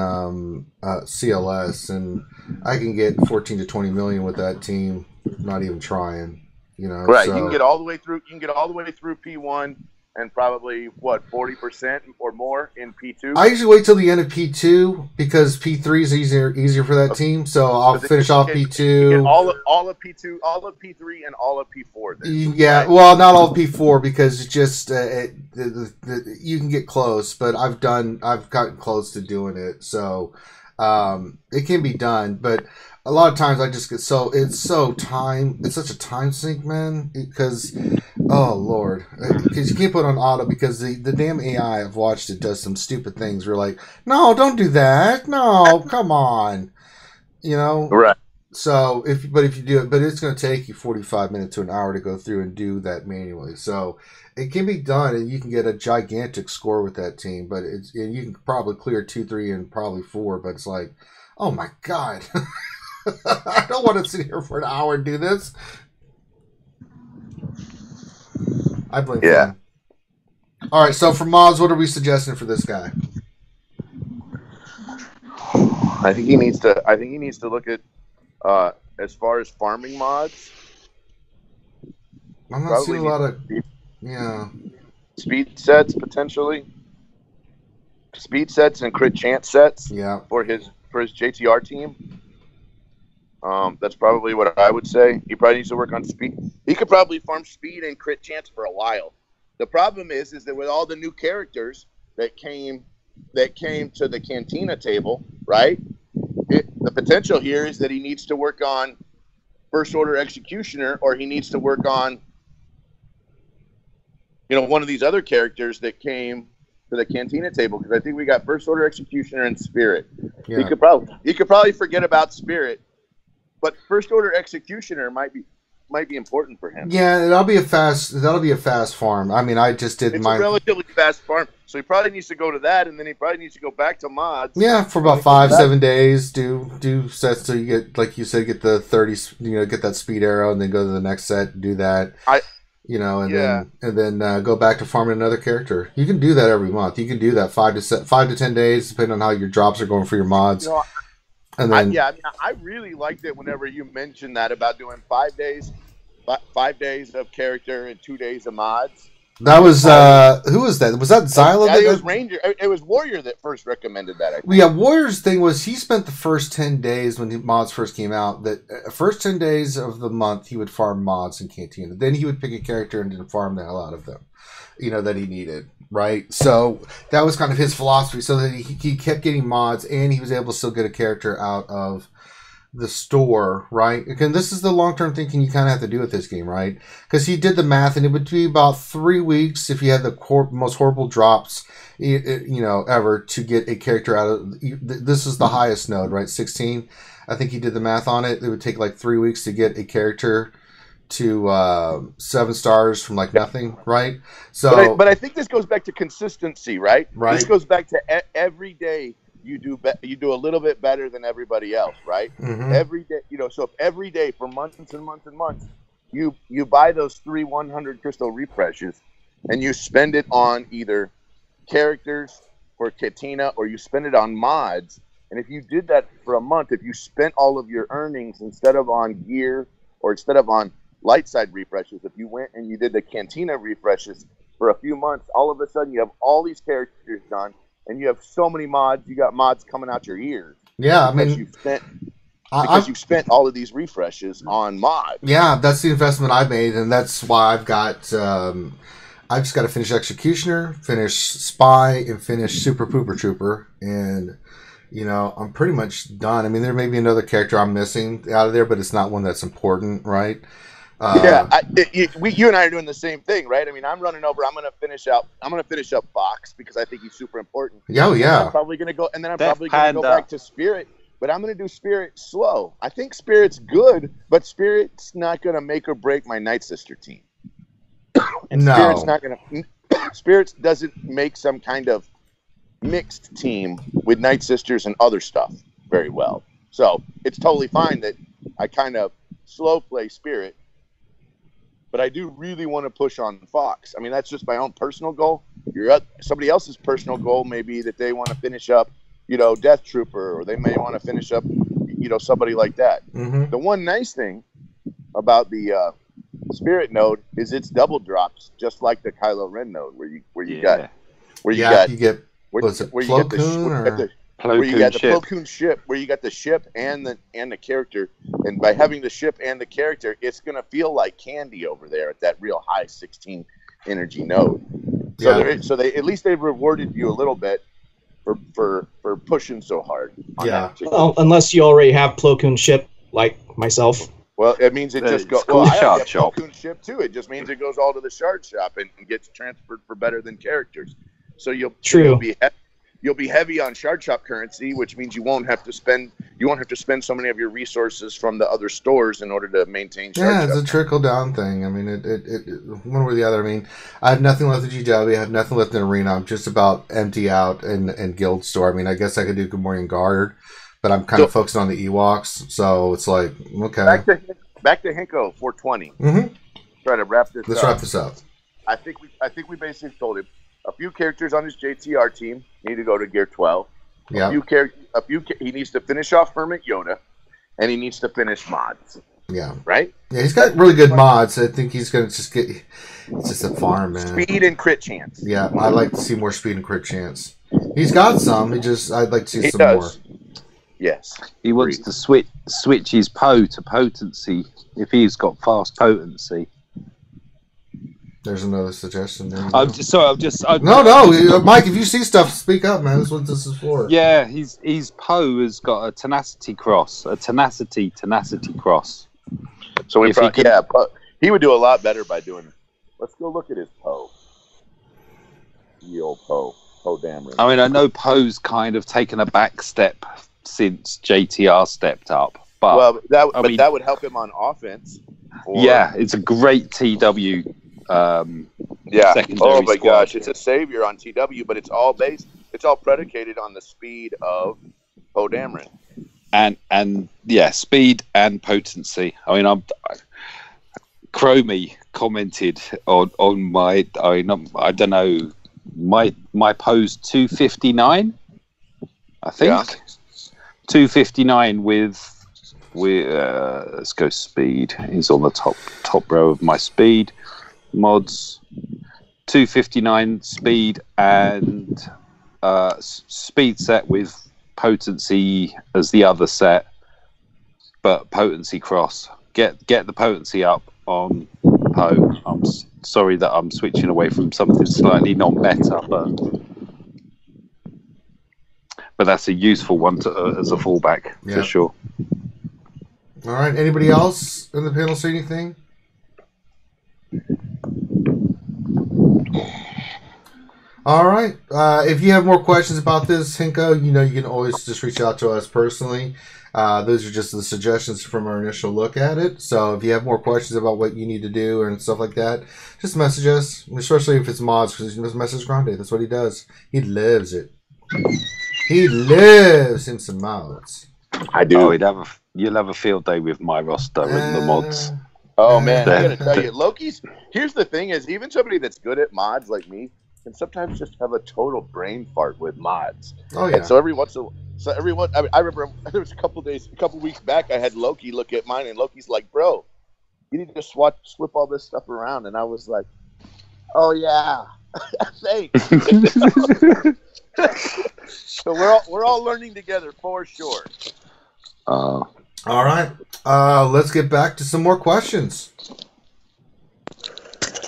CLS, and I can get 14 to 20 million with that team. Not even trying, Right, so. you can get all the way through. You can get all the way through P1 and probably 40% or more in P2. I usually wait till the end of P2 because P3 is easier for that team. So I'll finish off P2. You get all of P2, all of P3, and all of P4. Then, yeah, right? Well, not all of P4 because it's just you can get close, but I've gotten close to doing it, so it can be done, but. A lot of times I just get it's such a time sink, man, because, oh, Lord, because you can't put on auto because the damn AI, I've watched it, does some stupid things. We're like, no, don't do that. No, come on. Right. So, if you do it, but it's going to take you 45 minutes to an hour to go through and do that manually. So, it can be done, and you can get a gigantic score with that team, but you can probably clear 2, 3, and probably 4, but it's like, oh my God. I don't want to sit here for an hour and do this. I blame him. All right, so for mods, what are we suggesting for this guy? I think he needs to look at as far as farming mods. I'm not seeing a lot of speed sets potentially. Speed sets and crit chance sets. Yeah. For his JTR team. That's probably what I would say. He probably needs to work on speed. He could probably farm speed and crit chance for a while. The problem is that with all the new characters that came to the Cantina table, right? The potential here is that he needs to work on First Order Executioner, or he needs to work on, one of these other characters that came to the Cantina table, because I think we got First Order Executioner and Spirit. Yeah. He could probably forget about Spirit, but First Order Executioner might be important for him. Yeah, that'll be a fast farm. I mean, I just did it's a relatively fast farm, so he probably needs to go to that, and then he probably needs to go back to mods. Yeah, for about 5-7 days. Do sets so you get, like you said, get the 30. Get that speed arrow, and then go to the next set. Do that. Then go back to farming another character. You can do that every month. You can do that 5 to 10 days, depending on how your drops are going for your mods. And then, I really liked it whenever you mentioned that about doing 5 days of character and 2 days of mods. That was who was that? Was that Zyla? It was Ranger. It was Warrior that first recommended that. I think. Yeah, Warrior's thing was he spent the first 10 days when the mods first came out. That first 10 days of the month he would farm mods in Cantina. Then he would pick a character and then farm the hell out of them, that he needed. Right, so that was kind of his philosophy. So that he kept getting mods, and he was able to still get a character out of the store, right? Again, this is the long-term thinking you kind of have to do with this game, right? Because he did the math, and it would be about 3 weeks if you had the most horrible drops, ever to get a character out of. This is the highest node, right? 16. I think he did the math on it. It would take like 3 weeks to get a character to 7 stars from like nothing, right? So, but I think this goes back to consistency, right? This goes back to every day you do a little bit better than everybody else, right? Mm-hmm. Every day, so if every day for months and months and months, you buy those 3 100 crystal refreshes, and you spend it on either characters or Katina, or you spend it on mods. And if you did that for a month, if you spent all of your earnings instead of on gear or instead of on light side refreshes, if you went and you did the Cantina refreshes for a few months, all of a sudden you have all these characters done, and you have so many mods. You got mods coming out your ears. Yeah, you've spent all of these refreshes on mods. Yeah, that's the investment I made, and that's why I've got. I've just got to finish Executioner, finish Spy, and finish Super Pooper Trooper, and I'm pretty much done. I mean, there may be another character I'm missing out of there, but it's not one that's important, right? You and I are doing the same thing, right? I mean, I'm running over. I'm going to finish up Fox because I think he's super important. Yeah, I'm probably going to go, and then I'm probably going to go back to Spirit. But I'm going to do Spirit slow. I think Spirit's good, but Spirit's not going to make or break my Night Sister team. And no, Spirit's not going to. Spirit doesn't make some kind of mixed team with Night Sisters and other stuff very well. So it's totally fine that I kind of slow play Spirit. But I do really want to push on Fox. I mean, that's just my own personal goal. Somebody else's personal goal may be that they want to finish up, Death Trooper, or they may want to finish up, somebody like that. Mm-hmm. The one nice thing about the Spirit node is it's double drops, just like the Kylo Ren node, where you get the Plo Koon ship, where you got the ship and the character, and by having the ship and the character, it's gonna feel like candy over there at that real high 16 energy node. So they at least they've rewarded you a little bit for pushing so hard. Well, unless you already have Plo Koon ship like myself. Well, it means it just goes. Well, I have Plo Koon ship too. It just means it goes all to the shard shop and gets transferred for better than characters. So you'll be heavy on shard shop currency, which means you won't have to spend so many of your resources from the other stores in order to maintain shard shop. Yeah, it's a trickle down thing. I mean, it one way or the other. I mean, I have nothing left in GW. I have nothing left in Arena. I'm just about empty out in Guild Store. I mean, I guess I could do Good Morning Guard, but I'm kind of focusing on the Ewoks. So it's like, okay. Back to Hinko 420. Mm-hmm. Try to wrap this. Let's wrap this up. I think we basically told him. A few characters on his JTR team need to go to Gear 12. Yeah. He needs to finish off Hermit Yoda, and he needs to finish mods. Yeah. Right? Yeah, he's got really good mods. I think he's going to just get... It's just a farm, man. Speed and crit chance. Yeah, I'd like to see more speed and crit chance. He's got some. I'd like to see some more. Yes. He wants to switch his PO to potency if he's got fast potency. There's another suggestion. There No, Mike, if you see stuff, speak up, man. That's what this is for. Yeah, his PO has got a tenacity cross, tenacity cross. So he would do a lot better by doing. Let's go look at his PO. The old PO Dameron. I mean, I know PO's kind of taken a back step since JTR stepped up, but that would help him on offense. It's a great TW. Oh my gosh, it's a savior on TW, but it's all predicated on the speed of PO Dameron. And speed and potency. I mean, Chromie commented on my. I don't know. My PO's 259. I think 259 with let's go speed. He's on the top row of my speed mods. 259 speed and speed set with potency as the other set, but potency cross. Get the potency up on PO. I'm sorry that I'm switching away from something slightly non-meta, but that's a useful one as a fallback for sure. All right. Anybody else in the panel say anything? All right. If you have more questions about this, Hinko, you can always just reach out to us personally. Those are just the suggestions from our initial look at it. So if you have more questions about what you need to do and stuff like that, just message us, especially if it's mods, because he just message Grande. That's what he does. He lives it. He lives in some mods. I do. Oh, you'll have a field day with my roster and the mods. Oh, man, I got to tell you, here's the thing is, even somebody that's good at mods like me can sometimes just have a total brain fart with mods. Oh, yeah. And so I remember there was a couple weeks back, I had Loki look at mine, and Loki's like, bro, you need to flip all this stuff around. And I was like, oh, yeah, thanks. So we're all learning together for sure. All right. Let's get back to some more questions.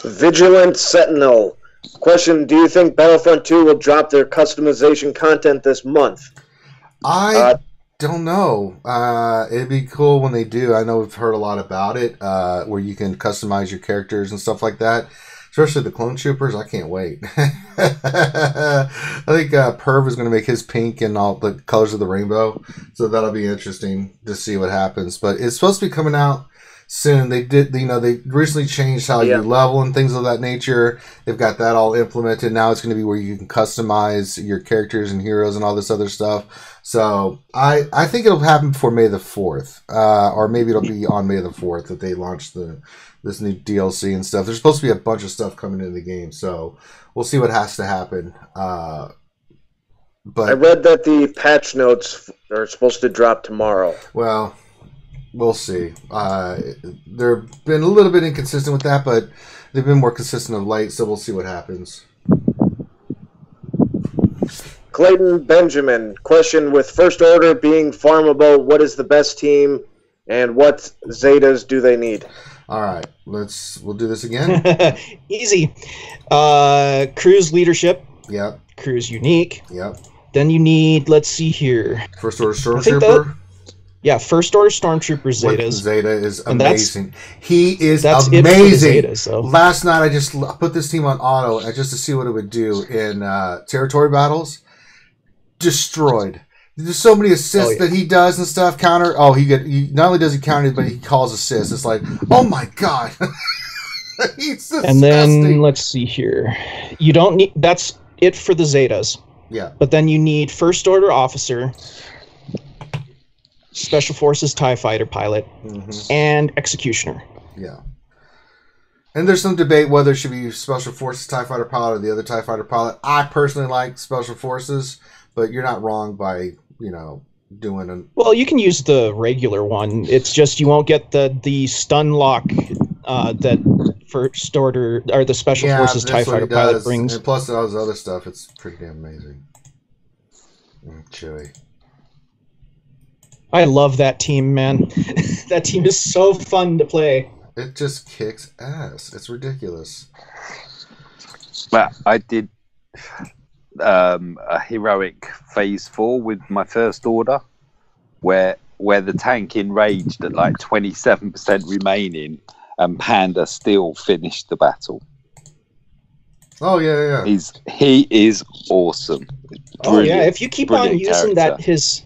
Vigilant Sentinel. Question, do you think Battlefront 2 will drop their customization content this month? I don't know. It'd be cool when they do. I know we've heard a lot about it, where you can customize your characters and stuff like that. Especially the clone troopers. I can't wait. I think Perv is going to make his pink and all the colors of the rainbow. So that'll be interesting to see what happens. But it's supposed to be coming out soon. They recently changed how you level and things of that nature. They've got that all implemented. Now it's going to be where you can customize your characters and heroes and all this other stuff. So I think it'll happen before May the 4th. Or maybe it'll be on May the 4th that they launch this new DLC and stuff. There's supposed to be a bunch of stuff coming into the game. So we'll see what has to happen. But I read that the patch notes are supposed to drop tomorrow. Well, we'll see. They've been a little bit inconsistent with that, but they've been more consistent of late, so we'll see what happens. Clayton Benjamin, question, with First Order being farmable, what is the best team and what Zetas do they need? All right, we'll do this again. Easy. Cruise leadership. Yep. Cruise unique. Yep. Then you need, let's see here. First Order Stormtrooper. First Order Stormtrooper Zetas. Zeta is amazing. He is amazing. Zetas, so. Last night I just put this team on auto just to see what it would do in territory battles. Destroyed. There's so many assists that he does and stuff. Counter. Oh, he not only does he counter, but he calls assists. It's like, oh my god. He's disgusting. And then let's see here. You don't need. That's it for the Zetas. Yeah. But then you need First Order officer, Special Forces TIE fighter pilot, and executioner. Yeah. And there's some debate whether it should be Special Forces TIE fighter pilot or the other TIE fighter pilot. I personally like Special Forces, but you're not wrong by, doing a. Well, you can use the regular one. It's just you won't get the stun lock that First Order or the Special Forces TIE Fighter pilot brings. And plus all this other stuff, it's pretty damn amazing. Chewie. I love that team, man. That team is so fun to play. It just kicks ass. It's ridiculous. But I did a heroic phase 4 with my First Order, where the tank enraged at like 27% remaining, and Panda still finished the battle. Oh yeah. He is awesome. Oh yeah, if you keep on using that his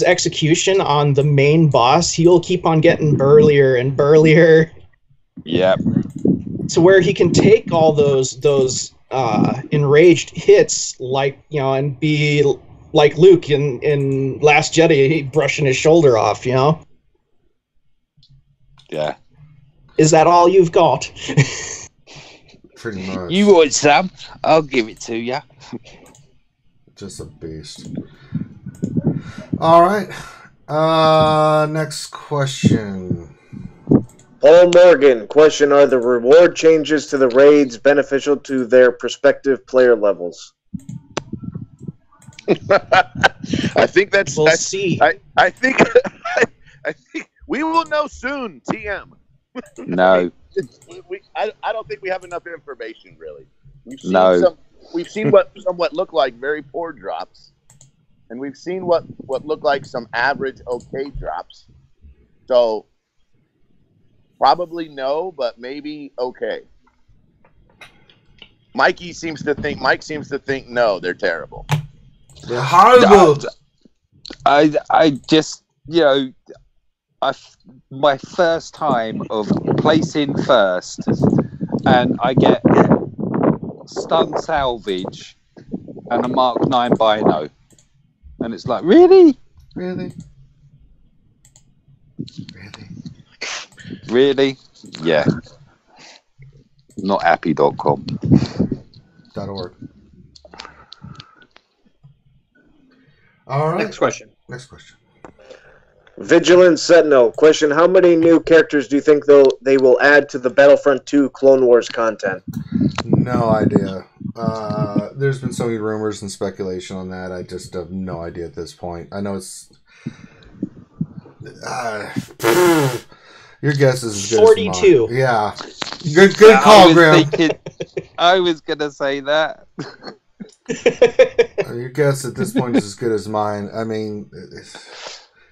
execution on the main boss, he'll keep on getting burlier and burlier. Yep. To where he can take all those enraged hits, like, you know, and be like Luke in Last Jedi, brushing his shoulder off, you know? Yeah. Is that all you've got? Pretty much. You want some? I'll give it to you. Just a beast. All right. Next question. Paul Morgan, question: are the reward changes to the raids beneficial to their prospective player levels? I think that's. We'll see. I think we will know soon. TM. No. I don't think we have enough information, really. We've seen what somewhat look like very poor drops, and we've seen what look like some average okay drops. So probably no, but maybe okay. Mike seems to think no, they're terrible. They're horrible. I just, you know, my first time of placing first, and I get stun salvage and a Mark 9 Bino, and it's like, really? Yeah. Not happy.com. .org. All right. Next question. Vigilant Sentinel, question: how many new characters do you think they will add to the Battlefront 2 Clone Wars content? No idea. There's been so many rumors and speculation on that. I just have no idea at this point. I know it's... your guess is as good 42. as mine. Yeah. Good call, Graham. I was going to say that. Your guess at this point is as good as mine. I mean,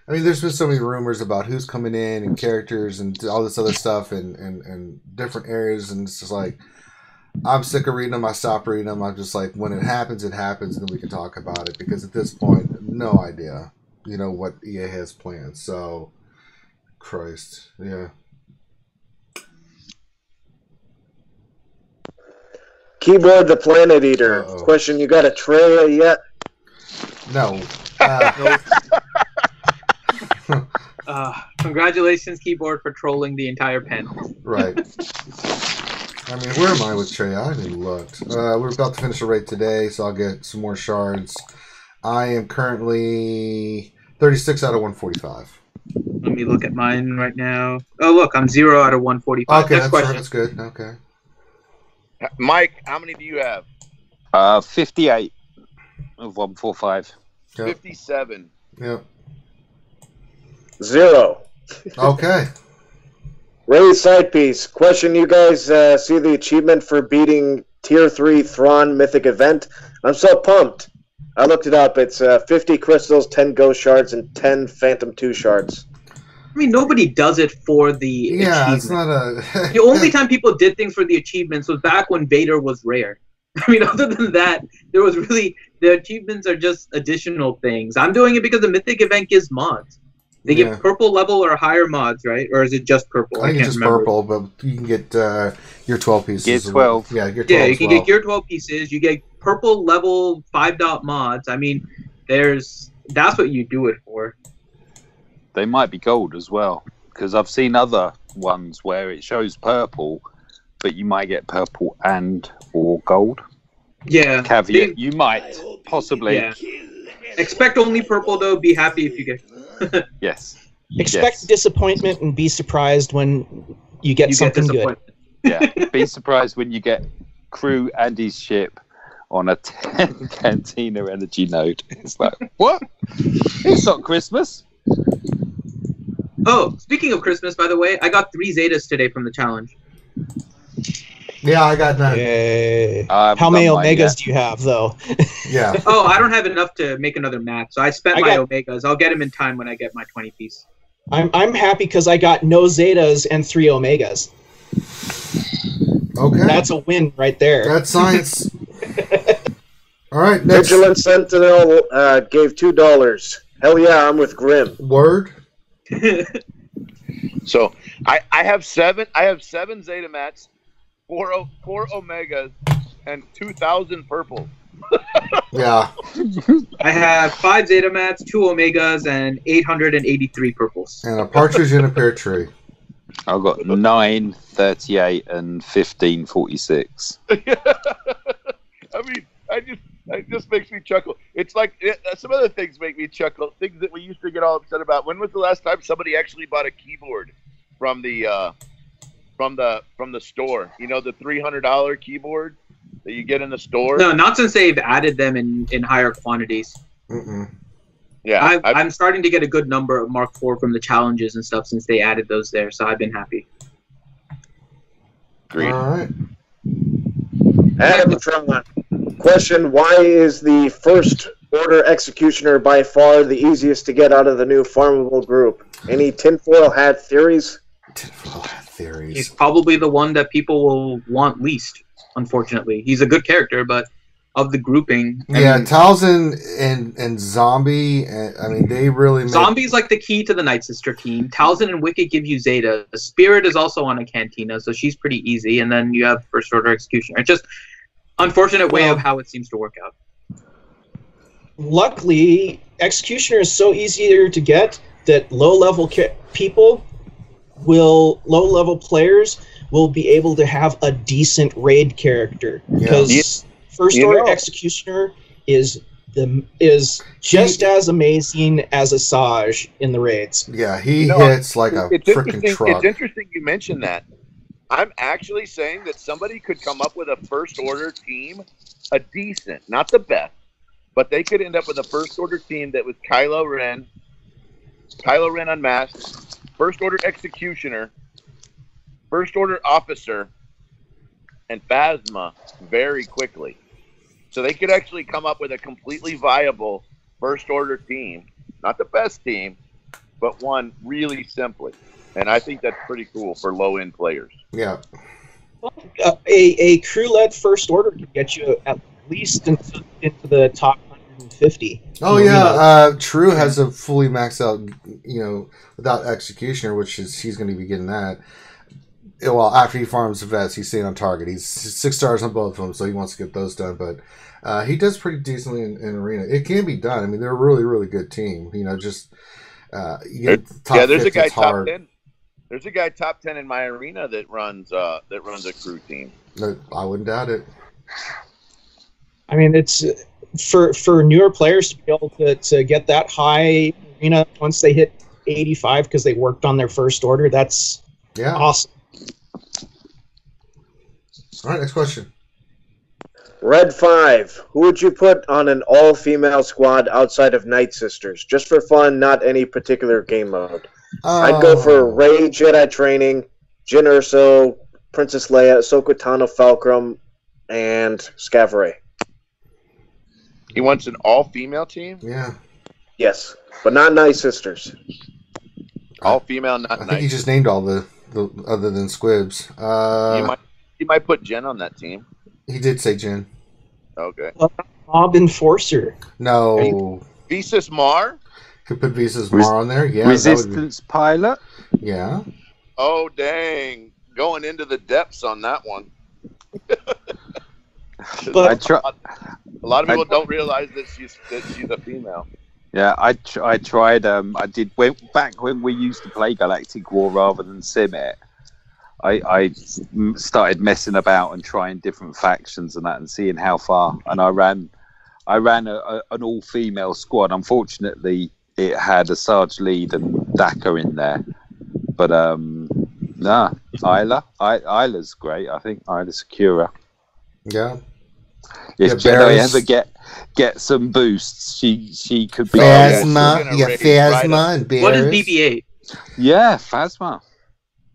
there's been so many rumors about who's coming in and characters and all this other stuff and different areas, and it's just like, I'm sick of reading them. I stopped reading them. I'm just like, when it happens, and then we can talk about it, because at this point, no idea, you know, what EA has planned. So, Christ, yeah. Keyboard the Planet Eater, question: you got a trailer yet? No. Congratulations, Keyboard, for trolling the entire panel. Right. I mean, where am I with Trey? I haven't even looked. We're about to finish a raid today, so I'll get some more shards. I am currently 36 out of 145. Let me look at mine right now. Oh, look, I'm 0 out of 145. Okay, Next question. That's good. Okay. Mike, how many do you have? 58 of 145. Yep. 57. Yep. 0. Okay. Ray Side Piece, question: you guys see the achievement for beating Tier 3 Thrawn Mythic Event? I'm so pumped. I looked it up. It's 50 crystals, 10 ghost shards, and 10 Phantom 2 shards. I mean, nobody does it for the achievement. It's not a... The only time people did things for the achievements was back when Vader was rare. I mean, other than that, there was really... The achievements are just additional things. I'm doing it because the Mythic event gives mods. They get purple level or higher mods, right? Or is it just purple? I think it's just purple, but you can get your 12 pieces. Gear 12. Yeah, Gear 12 yeah, you can get Gear 12 pieces. You get purple level 5 mods. I mean, that's what you do it for. They might be gold as well, because I've seen other ones where it shows purple, but you might get purple or gold. Yeah. Caveat, you might possibly. Yeah. Expect only purple though. Be happy if you get. Yes. Expect disappointment and be surprised when you get something good. Yeah. Be surprised when you get Crew and his ship on a 10 Cantina energy node. It's like, what? It's not Christmas. Oh, speaking of Christmas, by the way, I got 3 Zetas today from the challenge. Yeah, I got none. Yay. How many Omegas do you have, though? Yeah. Oh, I don't have enough to make another map, so I spent my Omegas. I'll get them in time when I get my 20 piece. I'm happy because I got no Zetas and 3 Omegas. Okay. That's a win right there. That's science. All right. Next. Vigilant Sentinel gave $2. Hell yeah, I'm with Grim. Word. So I have 7 Zeta mats, 4 Omegas, and 2,000 purples. Yeah. I have 5 Zeta mats, 2 Omegas, and 883 purples. And a partridge in a pear tree. I've got 9, 38, and 15, 46. I mean, it just makes me chuckle. It's like some other things make me chuckle. Things that we used to get all upset about. When was the last time somebody actually bought a keyboard from the store? You know, the $300 keyboard that you get in the store. No, not since they've added them in higher quantities. Mm-mm. Yeah, I'm starting to get a good number of Mark IV from the challenges and stuff since they added those there, so I've been happy. Agreed. All right. Adam, question: why is the first order executioner by far the easiest to get out of the new farmable group? Any tinfoil hat theories? Tinfoil hat theories. He's probably the one that people will want least, unfortunately. He's a good character, but of the grouping... Talzin and Zombie, I mean, they really make... Zombie's like the key to the Night Sister team. Talzin and Wicked give you Zeta. The Spirit is also on a Cantina, so she's pretty easy. And then you have First Order Executioner. It's just unfortunate way of how it seems to work out. Luckily, Executioner is so easier to get that low-level players will be able to have a decent raid character. Because First Order Executioner is just as amazing as Asajj in the raids. Yeah, he hits like a freaking truck. It's interesting you mentioned that. I'm actually saying that somebody could come up with a First Order team, a decent, not the best, but they could end up with a First Order team that was Kylo Ren Unmasked, First Order Executioner, First Order Officer, and Phasma very quickly. So they could actually come up with a completely viable First Order team. Not the best team, but one really simply. And I think that's pretty cool for low-end players. Yeah. A crew-led First Order can get you at least into the top 150. Oh, yeah. True has a fully maxed out, without Executioner, which is he's going to be getting that. Well, after he farms the vets, he's staying on target. He's 6 stars on both of them, so he wants to get those done. But he does pretty decently in Arena. It can be done. I mean, they're a really, really good team. There's a guy top 10. There's a guy top 10 in my arena that runs a crew team. I wouldn't doubt it. I mean, it's for newer players to be able to get that high arena once they hit 85 because they worked on their First Order. That's awesome. All right, next question. Red 5. Who would you put on an all-female squad outside of Night Sisters? Just for fun, not any particular game mode. I'd go for Rey Jedi Training, Jyn Erso, Princess Leia, Ahsoka Tano Fulcrum, and Scavray. He wants an all-female team? Yeah. Yes, but not Night Sisters. All-female, not I think he just named all the other than Squibs. You might put Jen on that team. He did say Jen. Okay. Mob Enforcer. No. Visas Mar? Could put Visas Mar on there? Yeah. Resistance Pilot? Yeah. Oh, dang. Going into the depths on that one. But a lot of people don't realize that she's a female. Yeah, I tried. Went back when we used to play Galactic War rather than Simit. I started messing about and trying different factions and that, and seeing how far. And I ran I ran an all-female squad. Unfortunately, it had a Sarge Lead and Daka in there. But, Isla's great. I think Isla Secura. Yeah. If Jedi ever get some boosts, she could be... Phasma. Phasma and Beerus. What is BB-8? Yeah, Phasma.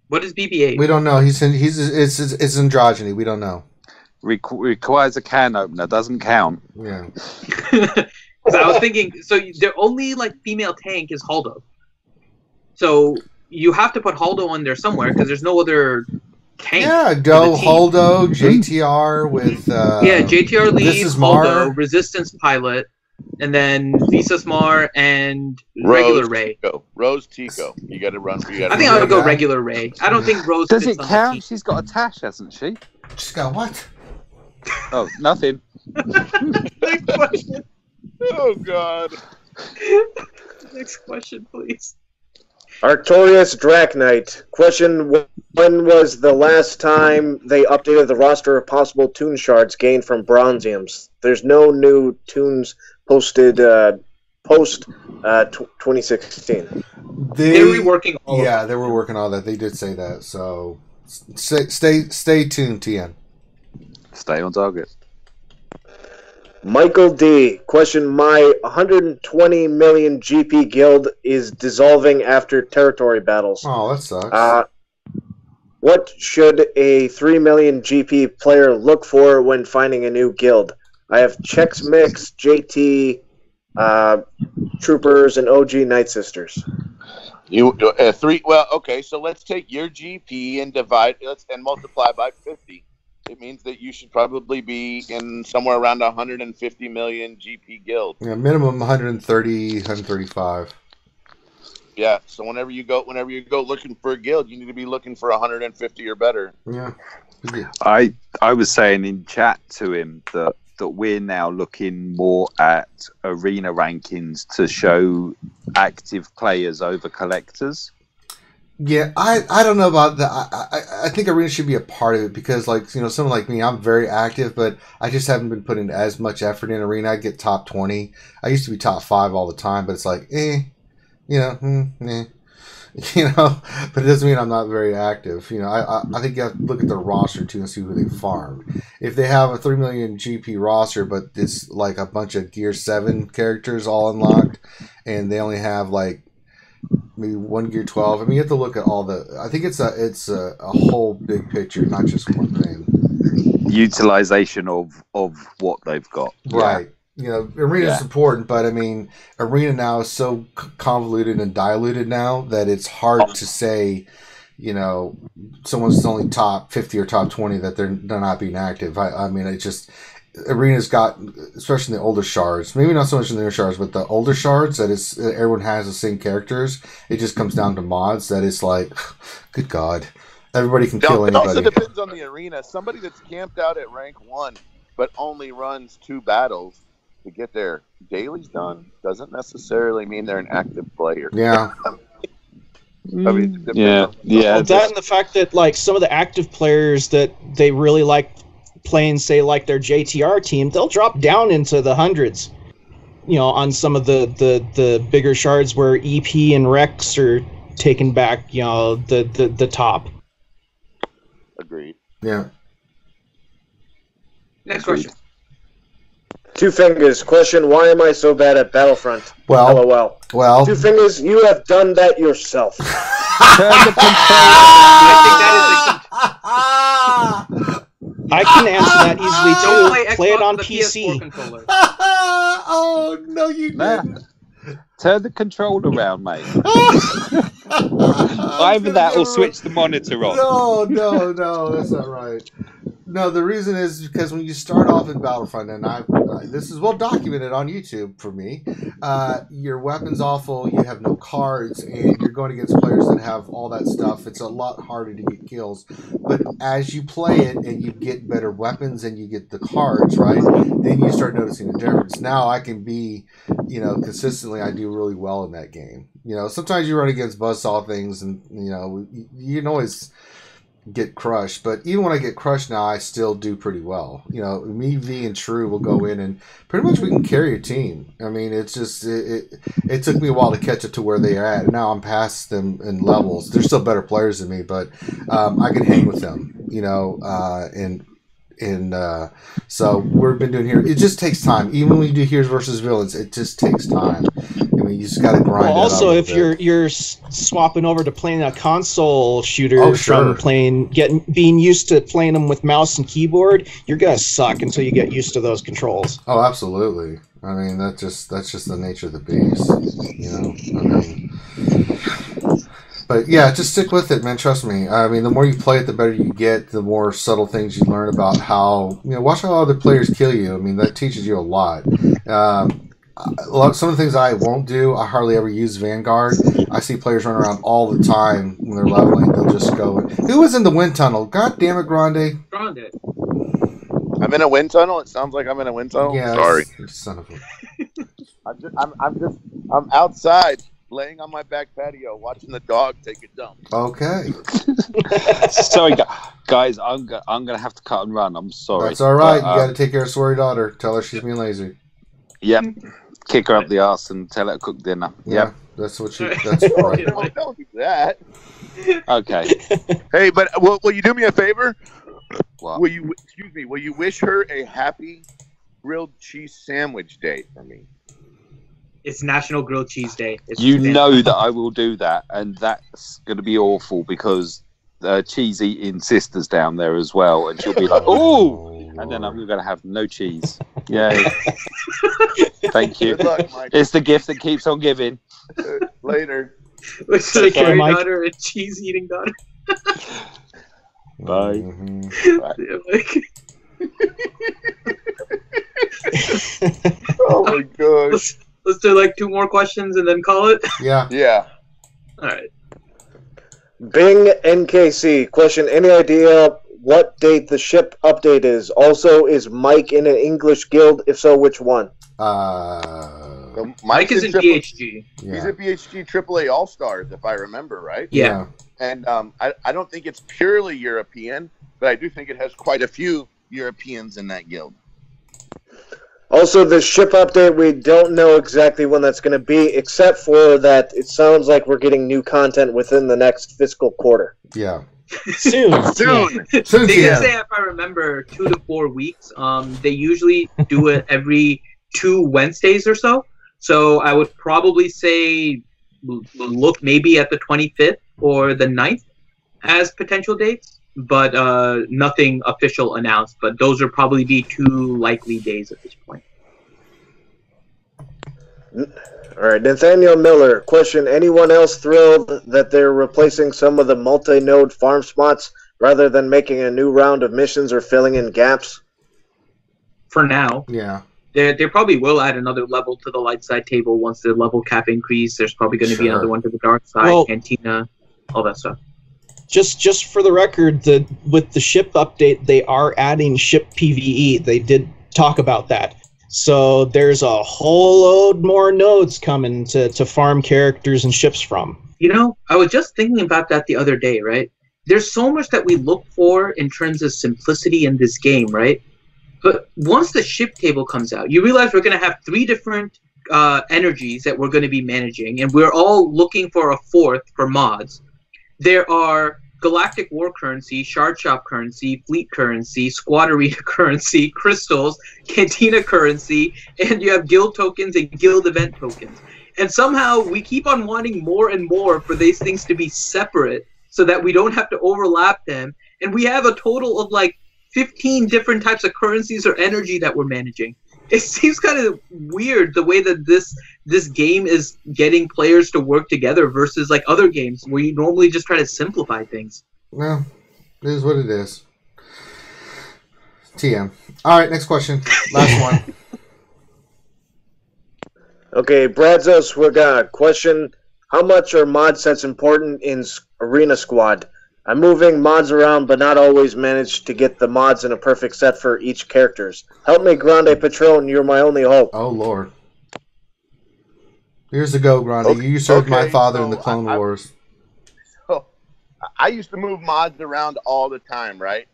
What is BB-8? We don't know. It's androgyny. We don't know. Requires a can opener. Doesn't count. Yeah. Because I was thinking, so the only female tank is Haldo. So you have to put Haldo on there somewhere because there's no other tank. Yeah, go Haldo, JTR with. JTR lead, Haldo, Mar. Resistance pilot, and then Visas Mar and regular Ray. Rose Tico. You got to run. I think I would go regular Ray. I don't think Rose. Does it count? She's got a Tash, hasn't she? She's got what? Oh, nothing. Next question. Oh God. Next question, please. Arctorius Drac-Knight. Question: when was the last time they updated the roster of possible toon shards gained from Bronziums? There's no new toons posted post 2016. They're reworking all of Yeah, that. they were working on that. They did say that. So stay tuned, TN. Stay on target. Michael D. Question: my 120 million GP guild is dissolving after territory battles. Oh, that sucks. What should a 3 million GP player look for when finding a new guild? I have Chex Mix, JT, Troopers, and OG Night Sisters. You 3. Well, okay. So let's take your GP and and multiply by 50. It means that you should probably be in somewhere around 150 million GP guild. Yeah, minimum 130, 135. Yeah, so whenever you go looking for a guild, you need to be looking for 150 or better. Yeah. I was saying in chat to him that we're now looking more at arena rankings to show active players over collectors. Yeah, I don't know about that. I think arena should be a part of it because, someone like me, I'm very active, but I just haven't been putting as much effort in arena. I get top 20. I used to be top 5 all the time, but it's like, but it doesn't mean I'm not very active. I think you have to look at their roster too and see who they farmed. If they have a 3 million GP roster, but it's like a bunch of Gear 7 characters all unlocked, and they only have maybe one Gear 12. I mean, you have to look at all the. I think it's a whole big picture, not just one thing. Utilization of what they've got, right? Arena is important, but I mean, arena now is so convoluted and diluted now that it's hard to say, someone's only top 50 or top 20 that they're not being active. I mean, it just. Arena's got, especially in the older shards, maybe not so much in the newer shards, but the older shards that everyone has the same characters. It just comes down to mods that it's like, good God, everybody can kill anybody. It also depends on the arena. Somebody that's camped out at rank 1 but only runs 2 battles to get their dailies done doesn't necessarily mean they're an active player. Yeah. I mean, yeah. Well, that and the fact that some of the active players that they really like playing, say, their JTR team, they'll drop down into the hundreds, on some of the bigger shards where EP and Rex are taking back, the top. Agreed. Yeah. Next question. Two Fingers. Question: why am I so bad at Battlefront? Well, LOL. Two Fingers, you have done that yourself. I can answer that easily too. Play it on PC. Oh no, you didn't. Turn the controller around, mate. Either that or switch the monitor on. No, that's not right. No, the reason is because when you start off in Battlefront, and this is well documented on YouTube for me, your weapon's awful, you have no cards, and you're going against players that have all that stuff. It's a lot harder to get kills. But as you play it and you get better weapons and you get the cards, right, then you start noticing the difference. Now I can be, consistently I do really well in that game. Sometimes you run against buzzsaw things and, you can always... get crushed. But even when I get crushed now, I still do pretty well. You know, me, V, and True will go in and pretty much we can carry a team. I mean, it's just it took me a while to catch up to where they are at. And now I'm past them in levels. They're still better players than me, but I can hang with them. You know, so we've been doing here. It just takes time. Even when you do heroes versus villains, it just takes time. I mean, you just got to grind. Well, also, if you're swapping over to playing a console shooter from being used to playing them with mouse and keyboard, you're gonna suck until you get used to those controls. Oh, absolutely. I mean, that's just the nature of the beast. You know, I mean. But yeah, just stick with it, man. Trust me. I mean, the more you play it, the better you get. The more subtle things you learn about how, you know, watch how other players kill you. I mean, that teaches you a lot. Some of the things I won't do, I hardly ever use Vanguard. I see players run around all the time when they're leveling. They'll just go. Who was in the wind tunnel? God damn it, Grande. Grande. I'm in a wind tunnel. It sounds like I'm in a wind tunnel. Yeah, sorry. Son of a. I'm outside, laying on my back patio, watching the dog take a dump. Okay. Sorry, guys. I'm gonna have to cut and run. I'm sorry. That's all right. You got to take care of Sweary daughter. Tell her she's being lazy. Yep. Kick her up the arse and tell her to cook dinner. Yeah, yep. That's what she. That's right. Don't do that. Okay. Hey, but will you do me a favor? What? Will you wish her a happy grilled cheese sandwich day for me? It's National Grilled Cheese Day. You know that I will do that, and that's going to be awful because cheese eating sister's down there as well, and she'll be like, "Oh," and then I'm going to have no cheese. Yay! Thank you. Good luck, Mike. It's the gift that keeps on giving. Later. It's the carry daughter and cheese eating daughter. Bye. Mm-hmm. Oh my gosh. Let's do like 2 more questions and then call it. Yeah. Yeah. All right. Bing NKC question: any idea what date the ship update is? Also, is Mike in an English guild? If so, which one? So Mike is in BHG. He's at BHG AAA All Stars, if I remember right. Yeah. And I don't think it's purely European, but I do think it has quite a few Europeans in that guild. Also, the ship update, we don't know exactly when that's going to be, except for that it sounds like we're getting new content within the next fiscal quarter. Yeah. Soon. They did say, if I remember, 2 to 4 weeks. They usually do it every 2 Wednesdays or so. So I would probably say look maybe at the 25th or the 9th as potential dates, but nothing official announced. But those would probably be 2 likely days at this point. All right, Nathaniel Miller, question: anyone else thrilled that they're replacing some of the multi-node farm spots rather than making a new round of missions or filling in gaps? For now. Yeah. They probably will add another level to the light side table once the level cap increase. There's probably going to be another one to the dark side, Cantina, all that stuff. Just for the record, with the ship update, they are adding ship PvE. They did talk about that. So there's a whole load more nodes coming to farm characters and ships from. You know, I was just thinking about that the other day, right? There's so much that we look for in terms of simplicity in this game, right? But once the ship table comes out, you realize we're going to have 3 different energies that we're going to be managing, and we're all looking for a 4th for mods. There are Galactic War Currency, Shard Shop Currency, Fleet Currency, Squad Arena Currency, Crystals, Cantina Currency, and you have Guild Tokens and Guild Event Tokens. And somehow we keep on wanting more and more for these things to be separate so that we don't have to overlap them. And we have a total of like 15 different types of currencies or energy that we're managing. It seems kind of weird the way that this game is getting players to work together versus like other games where you normally just try to simplify things. Well, it is what it is. TM. All right, next question. Last one. Okay, Brazos, we got a question. How much are mod sets important in Arena Squad? I'm moving mods around, but not always manage to get the mods in a perfect set for each characters. Help me, Grande Patron. You're my only hope. Oh, Lord. Here's the go, Grande. Okay, you served my father in the Clone Wars. I used to move mods around all the time, right?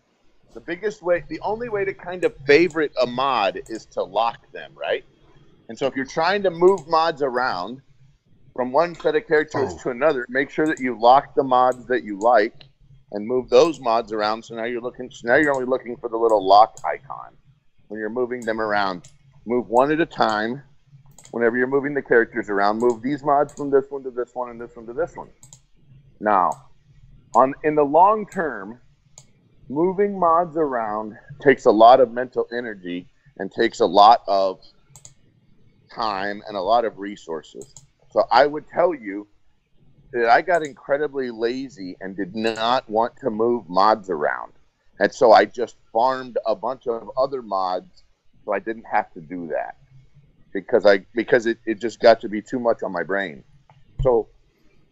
The only way to kind of favorite a mod is to lock them, right? And so if you're trying to move mods around from one set of characters to another, make sure that you lock the mods that you like and move those mods around. So now you're only looking for the little lock icon when you're moving them around. Move one at a time. Whenever you're moving the characters around, move these mods from this one to this one and this one to this one. Now, in the long term, moving mods around takes a lot of mental energy and takes a lot of time and a lot of resources. So I would tell you that I got incredibly lazy and did not want to move mods around. And so I just farmed a bunch of other mods so I didn't have to do that because it just got to be too much on my brain. So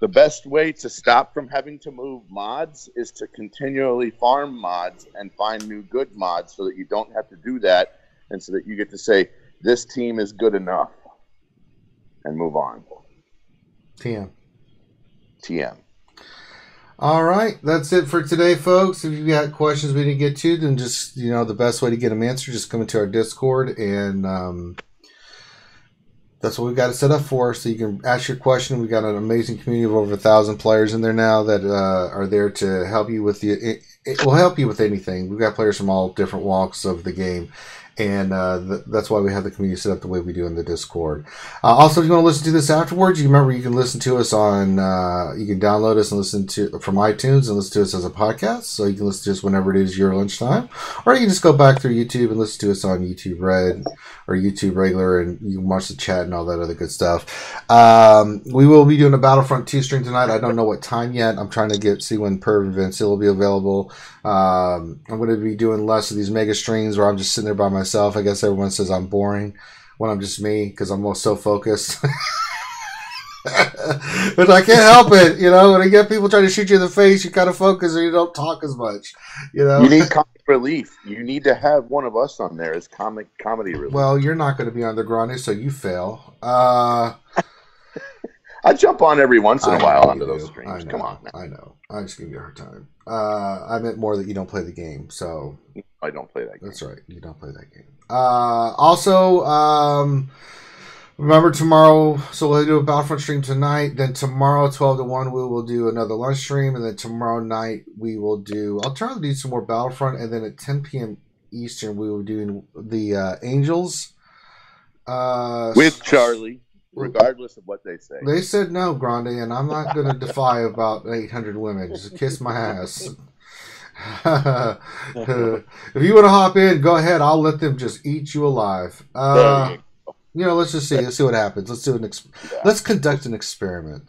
the best way to stop from having to move mods is to continually farm mods and find new good mods so that you don't have to do that and so that you get to say, this team is good enough and move on. TM. All right, that's it for today, folks. If you've got questions we didn't get to, then just, the best way to get them answered, just come into our Discord, and that's what we've got it set up for. So you can ask your question. We've got an amazing community of over 1,000 players in there now that are there to help you with it will help you with anything. We've got players from all different walks of the game. And that's why we have the community set up the way we do in the Discord. Also, if you want to listen to this afterwards, you can listen to us on, you can download us and listen to from iTunes and listen to us as a podcast. So you can listen to us whenever it is your lunchtime. Or you can just go back through YouTube and listen to us on YouTube Red or YouTube Regular, and you can watch the chat and all that other good stuff. We will be doing a Battlefront 2 stream tonight. I don't know what time yet. I'm trying to see when Perv and Vince will be available. I'm going to be doing less of these mega streams where I'm just sitting there by myself. I guess everyone says I'm boring when I'm just me because I'm so focused. But I can't help it, when I get people trying to shoot you in the face, you kind of focus or you don't talk as much, You need comic relief. You need to have one of us on there as comedy relief. Well, you're not going to be on the Grande, so you fail. I jump on every once in a while onto those streams. Come on, man. I know. I just give you a hard time. I meant more that you don't play the game, so I don't play that game. That's right. You don't play that game. Also, remember tomorrow, so we'll do a Battlefront stream tonight. Then tomorrow, 12 to 1, we will do another lunch stream. And then tomorrow night, I'll try to do some more Battlefront. And then at 10 p.m. Eastern, we will do the Angels. With Charlie. Regardless of what they say. They said no, Grande, and I'm not going to defy about 800 women. Just kiss my ass. If you want to hop in, go ahead. I'll let them just eat you alive. Let's just see. Let's see what happens. Let's conduct an experiment.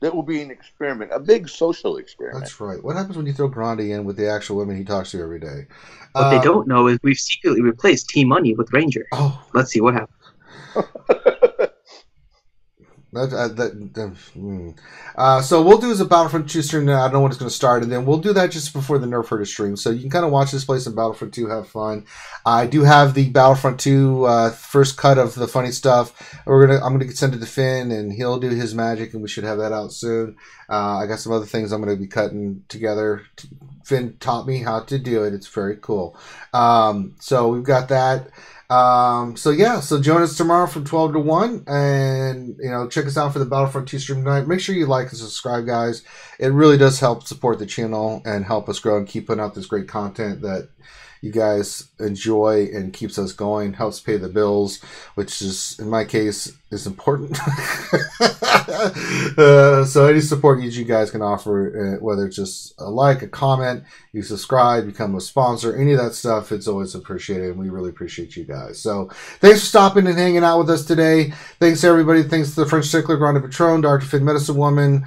It will be an experiment, a big social experiment. That's right. What happens when you throw Grande in with the actual women he talks to every day? What they don't know is we've secretly replaced Team Money with Ranger. Oh, let's see what happens. So we'll do as a Battlefront 2 stream now. I don't know when it's going to start, and then we'll do that just before the Nerf Herder stream. So you can kind of watch this place in Battlefront 2, have fun. I do have the Battlefront 2 first cut of the funny stuff. I'm gonna send it to Finn, and he'll do his magic, and we should have that out soon. I got some other things I'm going to be cutting together. Finn taught me how to do it. It's very cool. So we've got that. So join us tomorrow from 12 to 1, and check us out for the Battlefront 2 stream tonight. Make sure you like and subscribe, guys. It really does help support the channel and help us grow and keep putting out this great content that you guys enjoy and keeps us going, helps pay the bills, which is, in my case, is important. So any support you guys can offer, whether it's just a like, a comment, you subscribe, become a sponsor, any of that stuff, it's always appreciated, and we really appreciate you guys. So thanks for stopping and hanging out with us today. Thanks, everybody. Thanks to the French Stickler, Grande Patron, Dr. Finn Medicine Woman,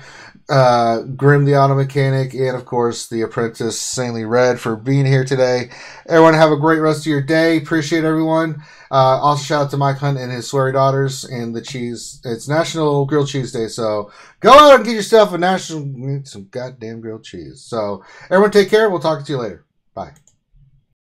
Grim the Auto Mechanic, and of course the Apprentice Saintly Red for being here today. Everyone have a great rest of your day. Appreciate everyone. Also shout out to Mike Hunt and his sweary daughters and the cheese. It's National Grilled Cheese Day, so go out and get yourself some goddamn grilled cheese. So everyone take care. We'll talk to you later. Bye.